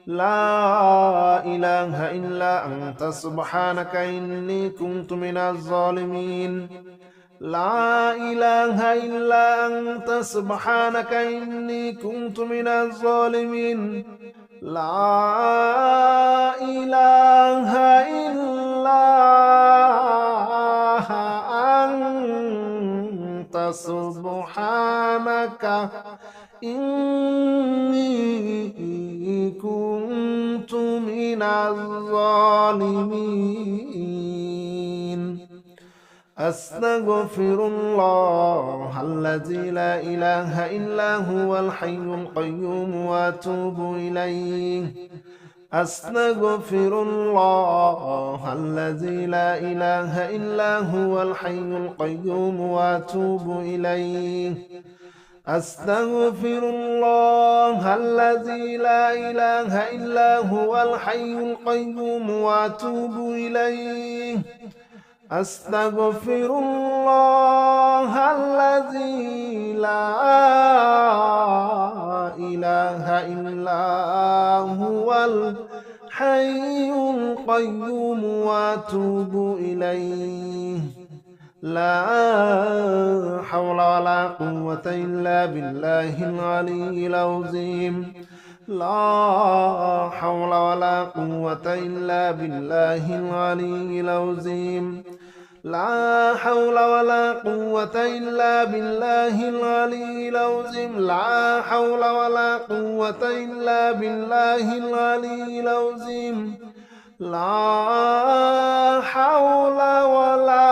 لا إله إلا أنت سبحانك إني كنت من الظالمين لا إله إلا أنت سبحانك إني كنت من الظالمين لا إله إلا أنت سبحانك إني كنت من الظالمين أستغفر الله الذي لا إله إلا هو الحي القيوم وأتوب إليه أستغفر الله الذي لا إله إلا هو الحي القيوم وأتوب إليه أستغفر الله الذي لا إله إلا هو الحي القيوم وأتوب إليه أستغفر الله الذي لا إله إلا هو الحي القيوم وأتوب إليه لا حول ولا قوة إلا بالله العلي العظيم لا حول ولا قوة إلا بالله العلي العظيم لا حول ولا قوة إلا بالله العلي العظيم لا حول ولا قوة إلا بالله العلي العظيم لا حول ولا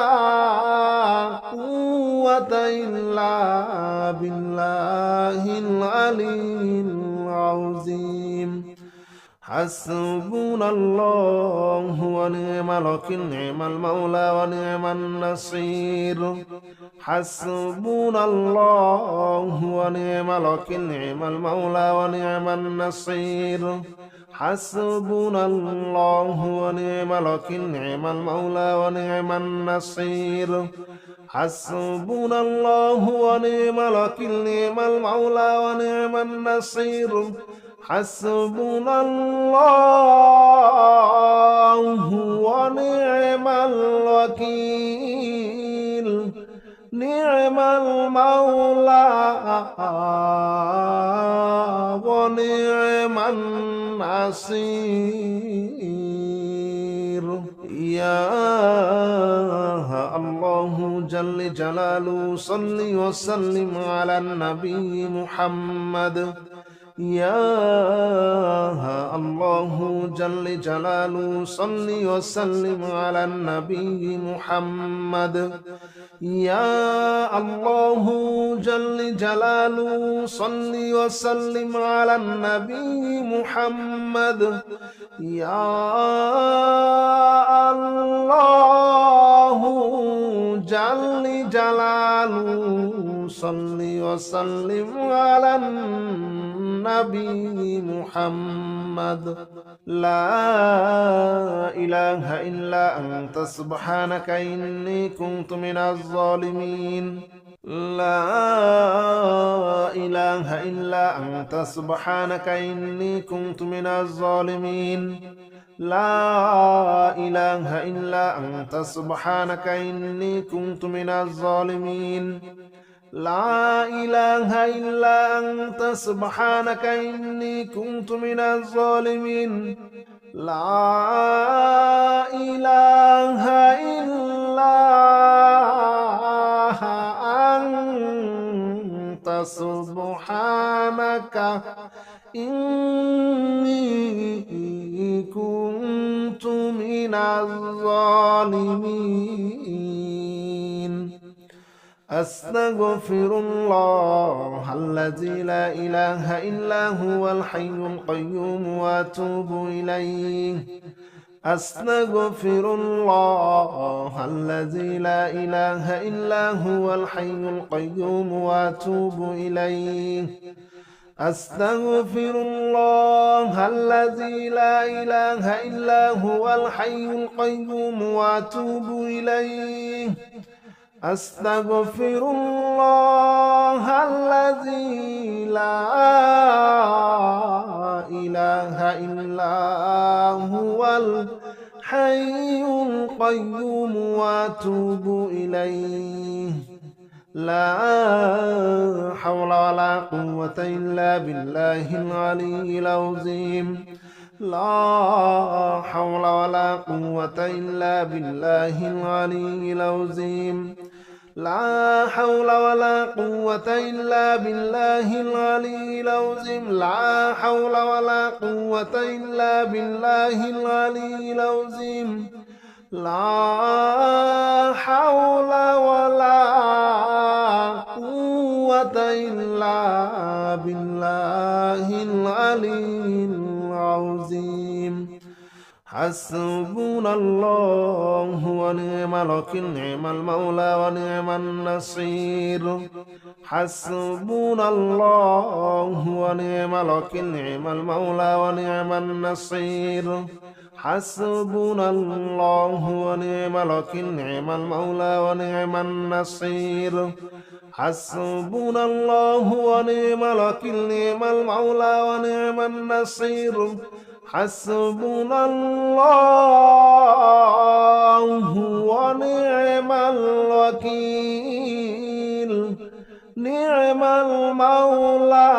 قوة إلا بالله العلي العظيم حسبنا الله ونعم الوكيل نعم المولى ونعم النصير حسبنا الله ونعم الوكيل نعم المولى ونعم النصير حسبنا الله ونعم الوكيل نعم المولى ونعم النصير حسبنا الله ونعم الوكيل نعم المولى ونعم النصير حسبنا الله ونعم الوكيل نعم المولى ونعم النصير يا الله جل جلاله صل وسلم على النبي محمد يا الله جل جلاله صل وسلم على النبي محمد يا الله جل جلاله صل وسلم على النبي محمد يا الله جل جلاله صل وسلم على النبي محمد. لا إله إلا أنت سبحانك إني كنت من الظالمين. لا إله إلا أنت سبحانك إني كنت من الظالمين. لا إله إلا أنت سبحانك إني كنت من الظالمين. لا إله إلا أنت سبحانك إني كنت من الظالمين. لا إله إلا أنت سبحانك إني كنت من الظالمين. أستغفر الله الذي لا إله إلا هو الحي القيوم وأتوب إليه. أستغفر الله الذي لا إله إلا هو الحي القيوم وأتوب إليه. أستغفر الله الذي لا إله إلا هو الحي القيوم وأتوب إليه. أستغفر الله الذي لا إله إلا هو الحي القيوم وأتوب إليه. لا حول ولا قوة إلا بالله العلي العظيم. لا حول ولا قوة إلا بالله العلي العظيم. لا حول ولا قوة إلا بالله العلي العظيم. لا حول ولا قوة إلا بالله العلي العظيم. لا حول ولا قوة إلا بالله العلي العظيم. حسبنا الله ونعم الوكيل، نعم المولى ونعم النصير. حسبنا الله ونعم الوكيل، نعم المولى ونعم النصير. حسبنا الله ونعم الوكيل، نعم المولى ونعم النصير. حسبنا الله ونعم الوكيل، نعم المولى ونعم النصير. حسبنا الله ونعم الوكيل، نعم المولى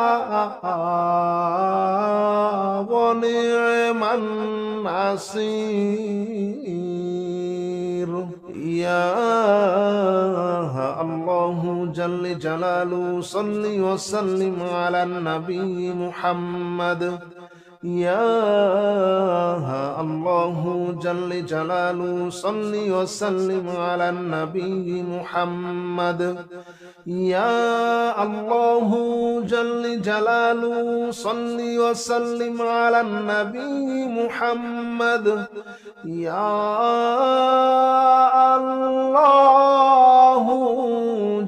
ونعم النصير. يا الله جل جلاله صل وسلم على النبي محمد. يا الله جل جلاله صل وسلم على النبي محمد. يا الله جل جلاله صل وسلم على النبي محمد. يا الله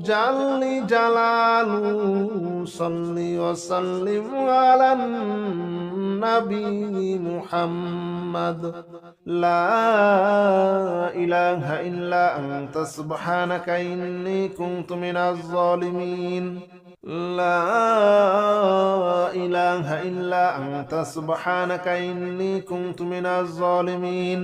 جل جلاله صل وسلم على النبي محمد. لا إله إلا أنت سبحانك إني كنت من الظالمين. لا إله إلا أنت سبحانك إني كنت من الظالمين.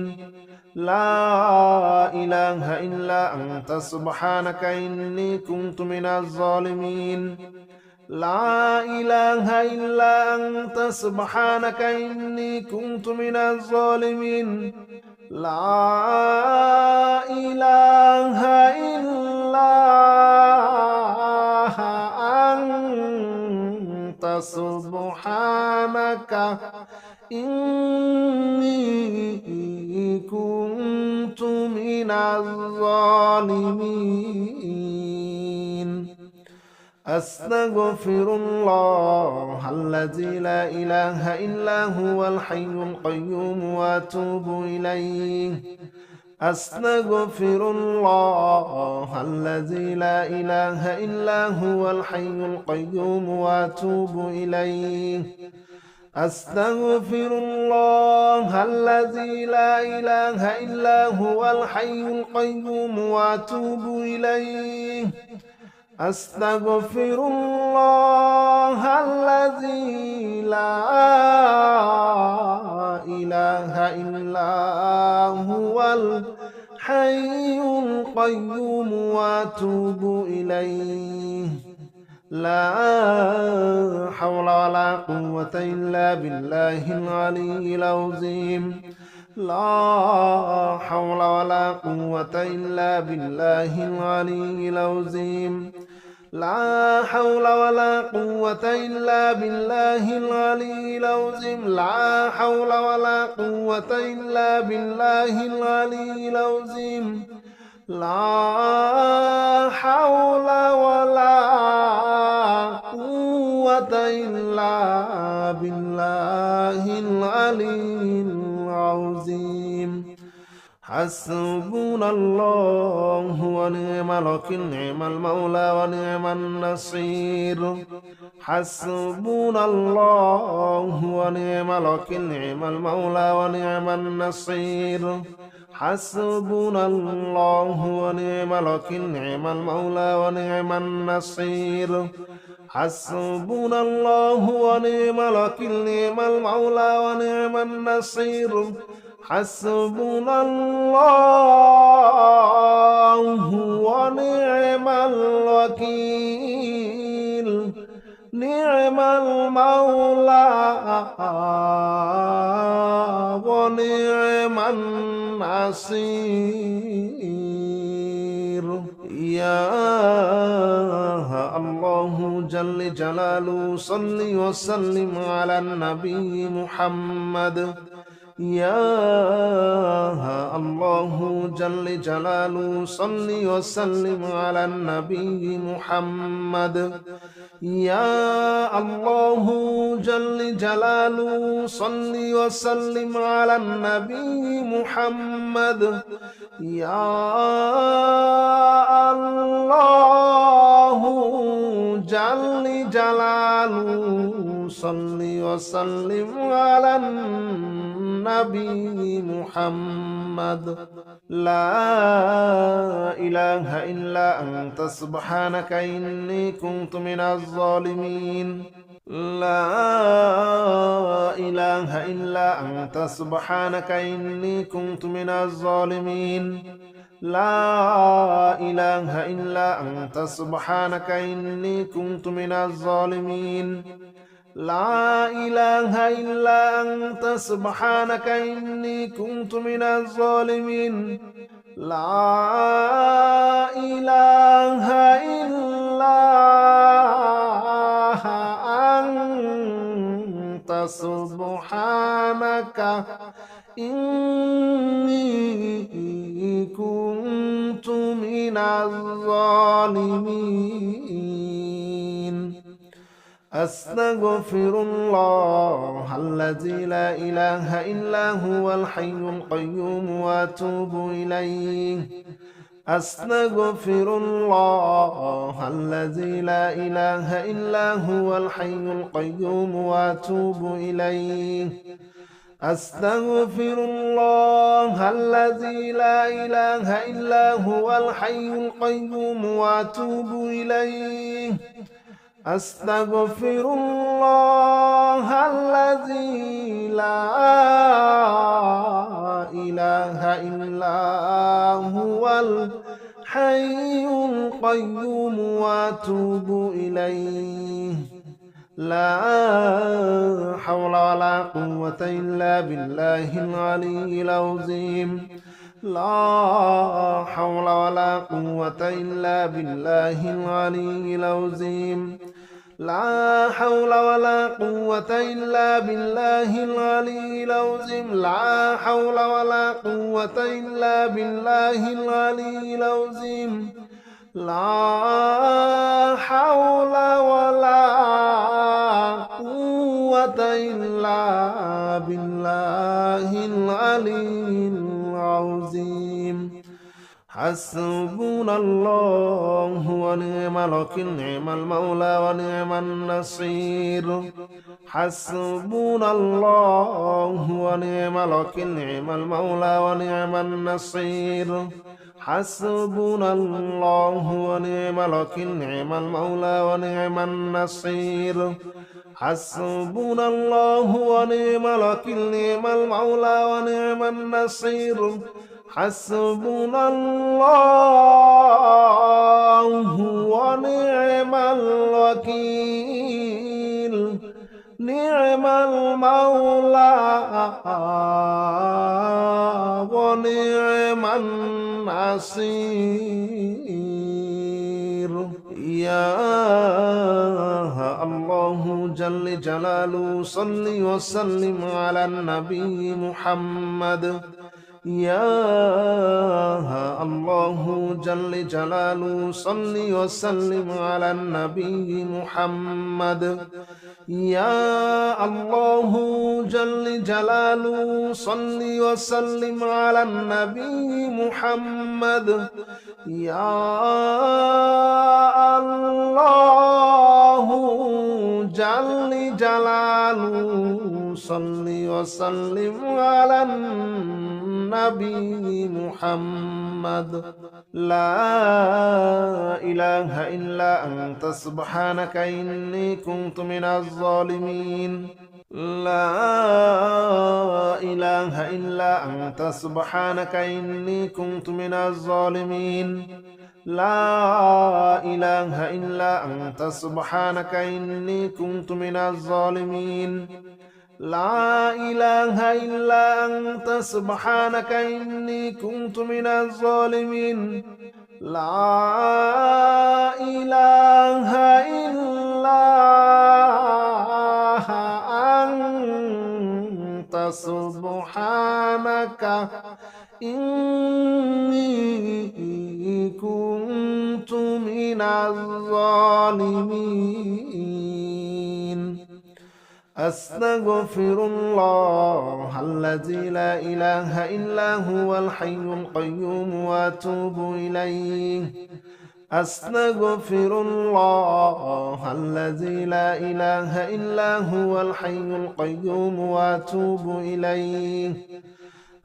لا إله إلا أنت سبحانك إني كنت من الظالمين. لا إله إلا أنت سبحانك إني كنت من الظالمين. لا إله إلا أنت سبحانك إني كنت من الظالمين. أستغفر الله الذي لا إله إلا هو الحي القيوم وأتوب إليه. أستغفر الله الذي لا إله إلا هو الحي القيوم وأتوب إليه أستغفر الله الذي لا إله إلا هو الحي القيوم وأتوب إليه أستغفر الله الذي لا إله إلا هو الحي القيوم وأتوب إليه لا حول ولا قوة إلا بالله العلي العظيم لا حول ولا قوة إلا بالله العلي العظيم لا حول ولا قوة إلا بالله العلي العظيم لا حول ولا قوة إلا بالله العلي العظيم لا حول ولا قوة إلا بالله العلي العظيم حسبنا الله ونعم الوكيل نعم المولى ونعم النصير حسبنا الله ونعم الوكيل نعم المولى ونعم النصير حسبنا الله ونعم الوكيل نعم المولى ونعم النصير حسبنا الله ونعم الوكيل نعم المولى ونعم النصير حسبنا الله ونعم الوكيل نعم المولى ونعم النصير يا الله جل جلاله صل وسلم على النبي محمد يا الله جل جلاله صل وسلم على النبي محمد يا الله جل جلاله صل وسلم على النبي محمد يا الله جل جلاله صل وسلم على النبي محمد لا إله إلا أنت سبحانك إني كنت من الظالمين لا إله إلا أنت سبحانك إني كنت من الظالمين لا إله إلا أنت سبحانك إني كنت من الظالمين لا إله إلا أنت سبحانك إني كنت من الظالمين لا إله إلا أنت سبحانك إني كنت من الظالمين أستغفر الله الذي لا إله إلا هو الحي القيوم وأتوب إليه أستغفر الله الذي لا إله إلا هو الحي القيوم وأتوب إليه أستغفر الله الذي لا إله إلا هو الحي القيوم وأتوب إليه أستغفر الله الذي لا إله إلا هو الحي القيوم وأتوب إليه لا حول ولا قوة إلا بالله العلي العظيم لا حول ولا قوة إلا بالله العلي العظيم لا حول ولا قوة إلا بالله العلي العظيم لا حول ولا قوة إلا بالله العلي العظيم لا حول ولا قوة إلا بالله العلي العظيم حسبنا الله ونعم الوكيل نعم المولى ونعم النصير حسبنا الله ونعم الوكيل نعم المولى ونعم النصير حسبنا الله ونعم الوكيل نعم المولى ونعم النصير حسبنا الله ونعم الوكيل نعم المولى ونعم النصير حسبنا الله ونعم الوكيل نعم المولى ونعم النصير يا الله جل جلاله صل وسلم على النبي محمد يا الله جل جلاله صل وسلم على النبي محمد يا الله جل جلاله صل وسلم على النبي محمد يا الله جل جلاله صل وسلم على النبي محمد لا إله إلا أنت سبحانك إني كنت من الظالمين لا إله إلا أنت سبحانك إني كنت من الظالمين لا إله إلا أنت سبحانك إني كنت من الظالمين لا إله إلا أنت سبحانك إني كنت من الظالمين لا إله إلا أنت سبحانك إني كنت من الظالمين أستغفر الله الذي لا إله إلا هو الحي القيوم وأتوب إليه أستغفر الله الذي لا إله إلا هو الحي القيوم وأتوب إليه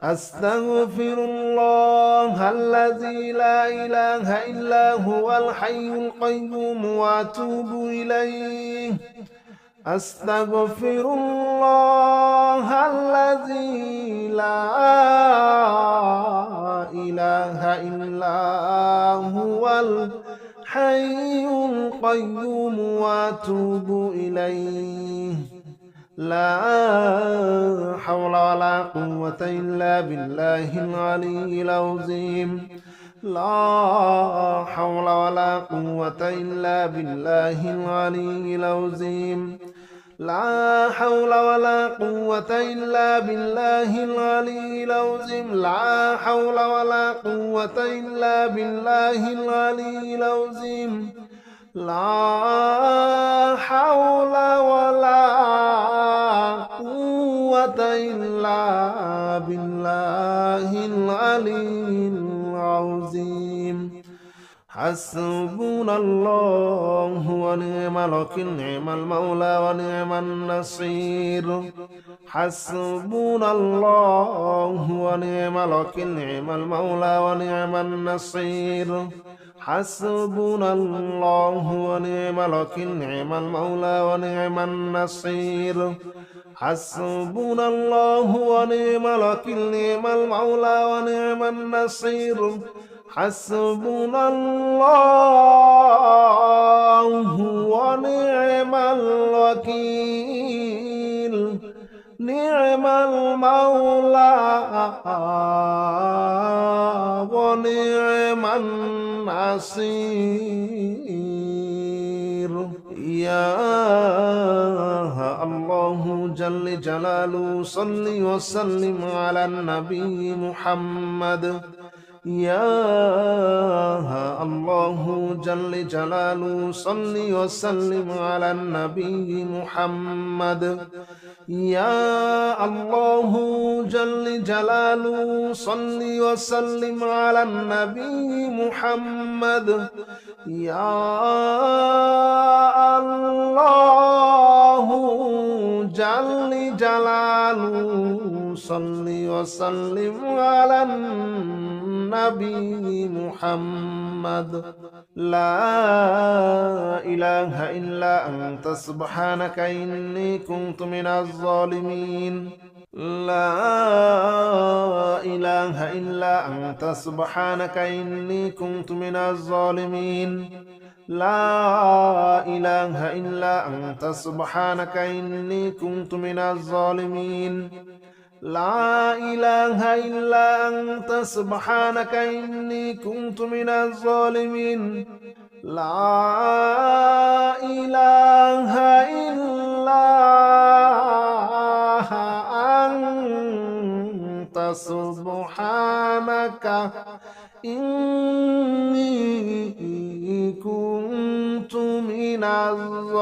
أستغفر الله الذي لا إله إلا هو الحي القيوم وأتوب إليه أستغفر الله الذي لا إله إلا هو الحي القيوم وأتوب إليه لا حول ولا قوة إلا بالله العلي العظيم لا حول ولا قوة إلا بالله العلي العظيم لا حول ولا قوة إلا بالله العلي العظيم لا حول ولا قوة إلا بالله العلي العظيم لا حول ولا قوة إلا بالله العلي العظيم حسبنا الله ونعم الوكيل نعم المولى ونعم النصير حسبنا الله ونعم الوكيل نعم المولى ونعم النصير حسبنا الله ونعم الوكيل نعم المولى ونعم النصير حسبنا الله ونعم الوكيل نعم المولى ونعم النصير حسبنا الله ونعم الوكيل نعم المولى ونعم النصير يا الله جل جلاله صل وسلم على النبي محمد يا الله جل جلاله صل وسلم على النبي محمد يا الله جل جلاله صل وسلم على النبي محمد يا الله جل جلاله صل وسلم على النبي محمد لا إله إلا أنت سبحانك إني كنت من الظالمين لا إله إلا أنت سبحانك إني كنت من الظالمين لا إله إلا أنت سبحانك إني كنت من الظالمين لا إله إلا أنت سبحانك إني كنت من الظالمين لا إله إلا أنت سبحانك إني كنت من الظالمين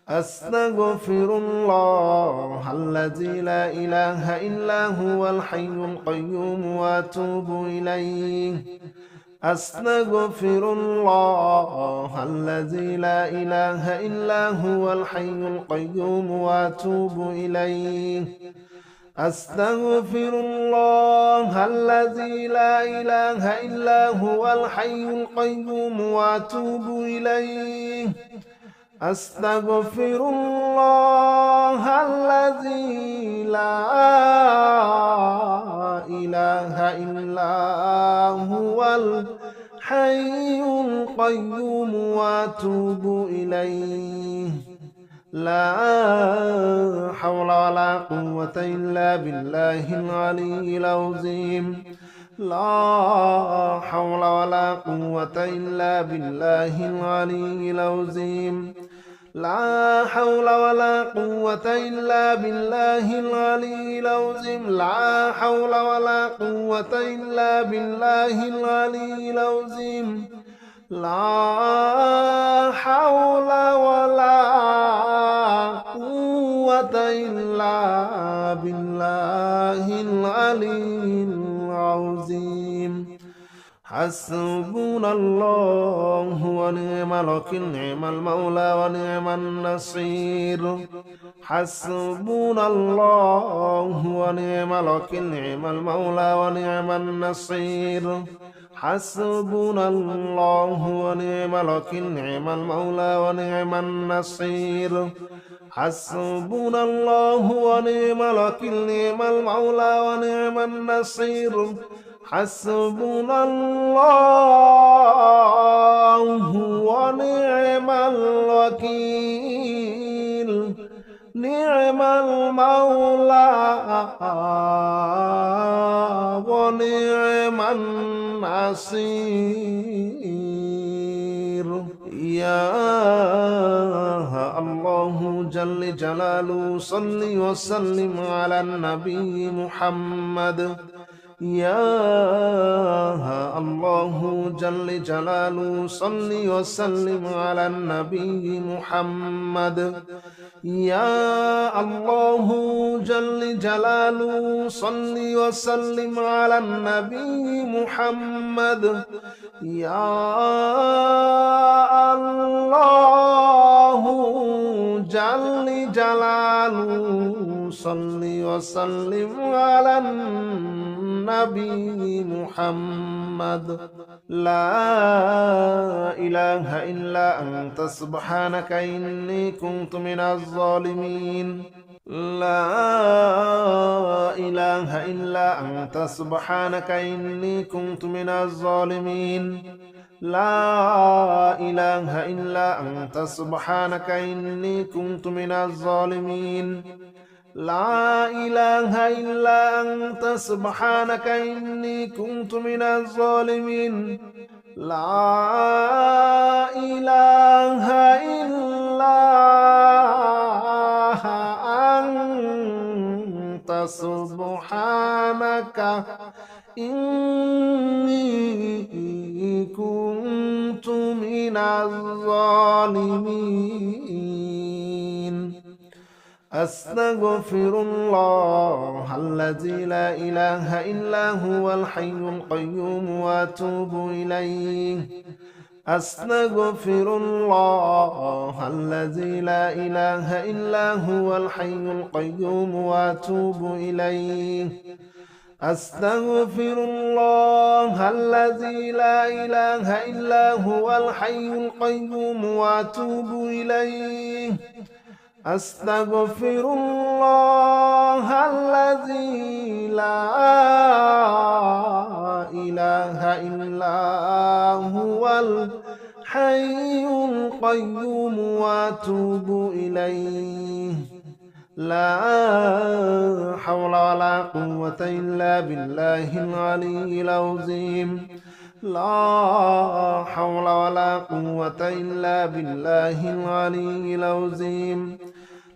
أستغفر الله الذي لا إله إلا هو الحي القيوم وأتوب إليه أستغفر الله الذي لا إله إلا هو الحي القيوم وأتوب إليه أستغفر الله الذي لا إله إلا هو الحي القيوم وأتوب إليه أستغفر الله الذي لا إله إلا هو الحي القيوم وأتوب إليه لا حول ولا قوة إلا بالله العلي العظيم لا حول ولا قوة إلا بالله العلي العظيم لا حول ولا قوة إلا بالله العلي العظيم لا حول ولا قوة إلا بالله العلي العظيم لا حول ولا قوة إلا بالله العلي العظيم حسبنا الله ونعم الوكيل نعم المولى ونعم النصير حسبنا الله ونعم الوكيل نعم المولى ونعم النصير حسبنا الله ونعم الوكيل نعم المولى ونعم النصير حسبنا الله ونعم الوكيل نعم المولى ونعم النصير حسبنا الله ونعم الوكيل نعم المولى ونعم النصير يا الله جل جلاله صل وسلم على النبي محمد يا الله جل جلاله صل وسلم على النبي محمد يا الله جل جلاله صل وسلم على النبي محمد يا الله جل جلاله صل وسلم على النبي محمد لا إله إلا أنت سبحانك إني كنت من الظالمين لا إله إلا أنت سبحانك إني كنت من الظالمين لا إله إلا أنت سبحانك إني كنت من الظالمين لا إله إلا أنت سبحانك إني كنت من الظالمين لا إله إلا أنت سبحانك سبحانك إني كنت من الظالمين أستغفر الله الذي لا إله إلا هو الحي القيوم وأتوب إليه أستغفر الله الذي لا إله إلا هو الحي القيوم وأتوب إليه أستغفر الله الذي لا إله إلا هو الحي القيوم وأتوب إليه أستغفر الله الذي لا إله إلا هو الحي القيوم وأتوب إليه لا حول ولا قوة إلا بالله العلي العظيم لا حول ولا قوة إلا بالله العلي العظيم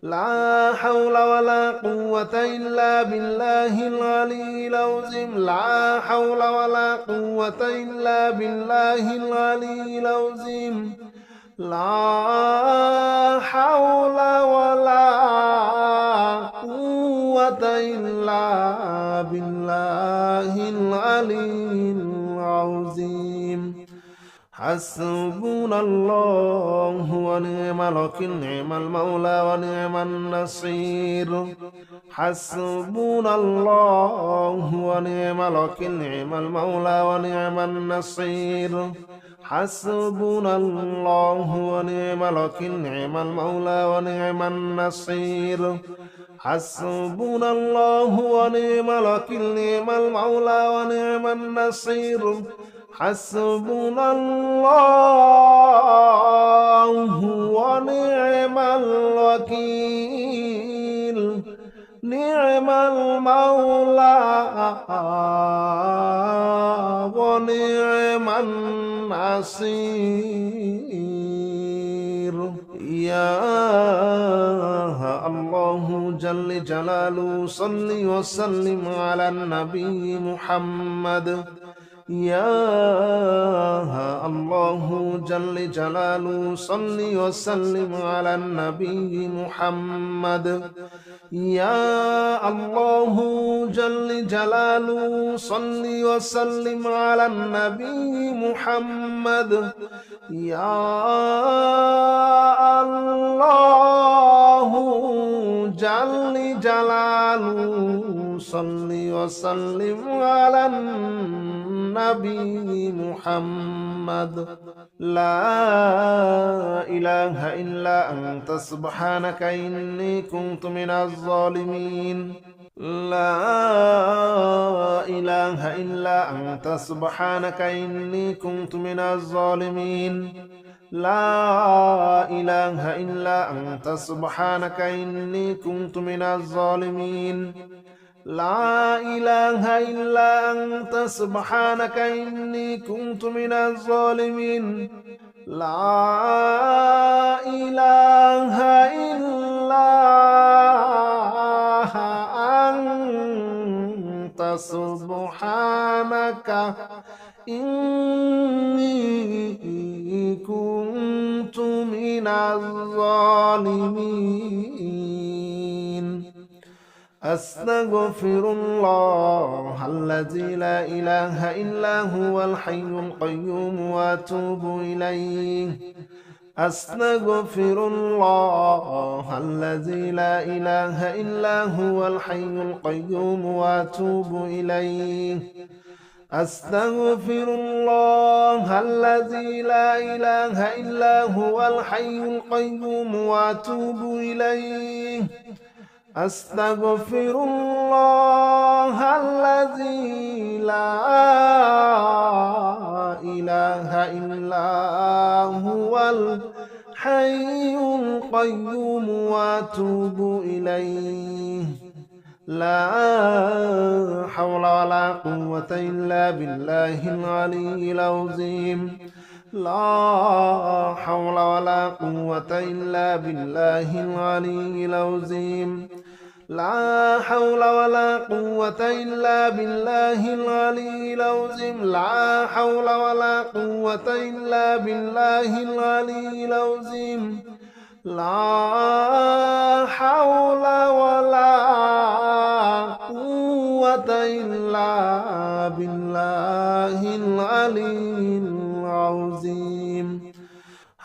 لا حول ولا قوة إلا بالله العلي العظيم لا حول ولا قوة إلا بالله العلي العظيم لا حول ولا قوة إلا بالله العلي العظيم حسبنا الله ونعم الوكيل نعم المولى ونعم النصير حسبنا الله ونعم الوكيل نعم المولى ونعم النصير حسبنا الله ونعم الوكيل نعم المولى ونعم النصير حسبنا الله ونعم الوكيل نعم المولى ونعم النصير حسبنا الله ونعم الوكيل نعم المولى ونعم النصير يا الله جل جلاله صل وسلم على النبي محمد يا الله جل جلاله صل وسلم على النبي محمد يا الله جل جلاله صل وسلم على النبي محمد يا الله جل جلاله صل وسلم على النبي محمد لا إله إلا أنت سبحانك إني كنت من الظالمين لا إله إلا أنت سبحانك إني كنت من الظالمين لا إله إلا أنت سبحانك إني كنت من الظالمين لا إله إلا أنت سبحانك إني كنت من الظالمين لا إله إلا أنت سبحانك إني كنت من الظالمين أستغفر الله الذي لا إله إلا هو الحي القيوم وأتوب إليه أستغفر الله الذي لا إله إلا هو الحي القيوم وأتوب إليه أستغفر الله الذي لا إله إلا هو الحي القيوم وأتوب إليه أستغفر الله الذي لا إله إلا هو الحي القيوم وأتوب إليه لا حول ولا قوة إلا بالله العلي العظيم لا حول ولا قوة إلا بالله العلي العظيم لا حول ولا قوة إلا بالله العلي العظيم لا حول ولا قوة إلا بالله العلي العظيم لا حول ولا قوة إلا بالله العلي العظيم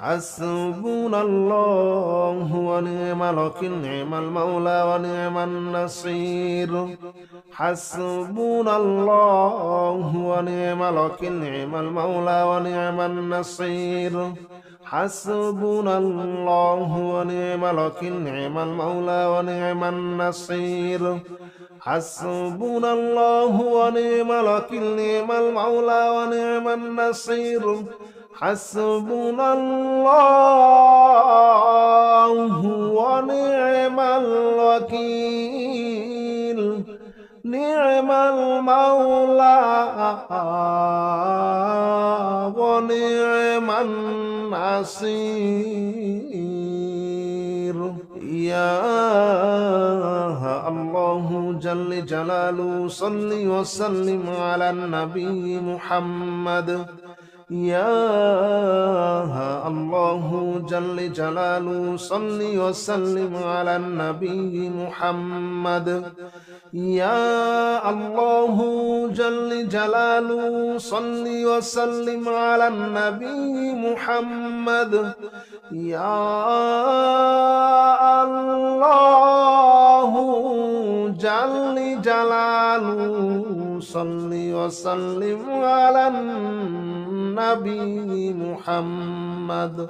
حسبنا الله ونعم الوكيل نعم المولى ونعم النصير حسبنا الله ونعم الوكيل نعم المولى ونعم النصير حسبنا الله ونعم الوكيل نعم المولى ونعم النصير حسبنا الله ونعم الوكيل نعم المولى ونعم النصير حسبنا الله ونعم الوكيل نعم المولى ونعم النصير يا الله جل جلاله صل وسلم على النبي محمد يا الله جل جلاله صل وسلم على النبي محمد يا الله جل جلاله صل وسلم على النبي محمد يا الله جل جلاله صل وسلم على النبي محمد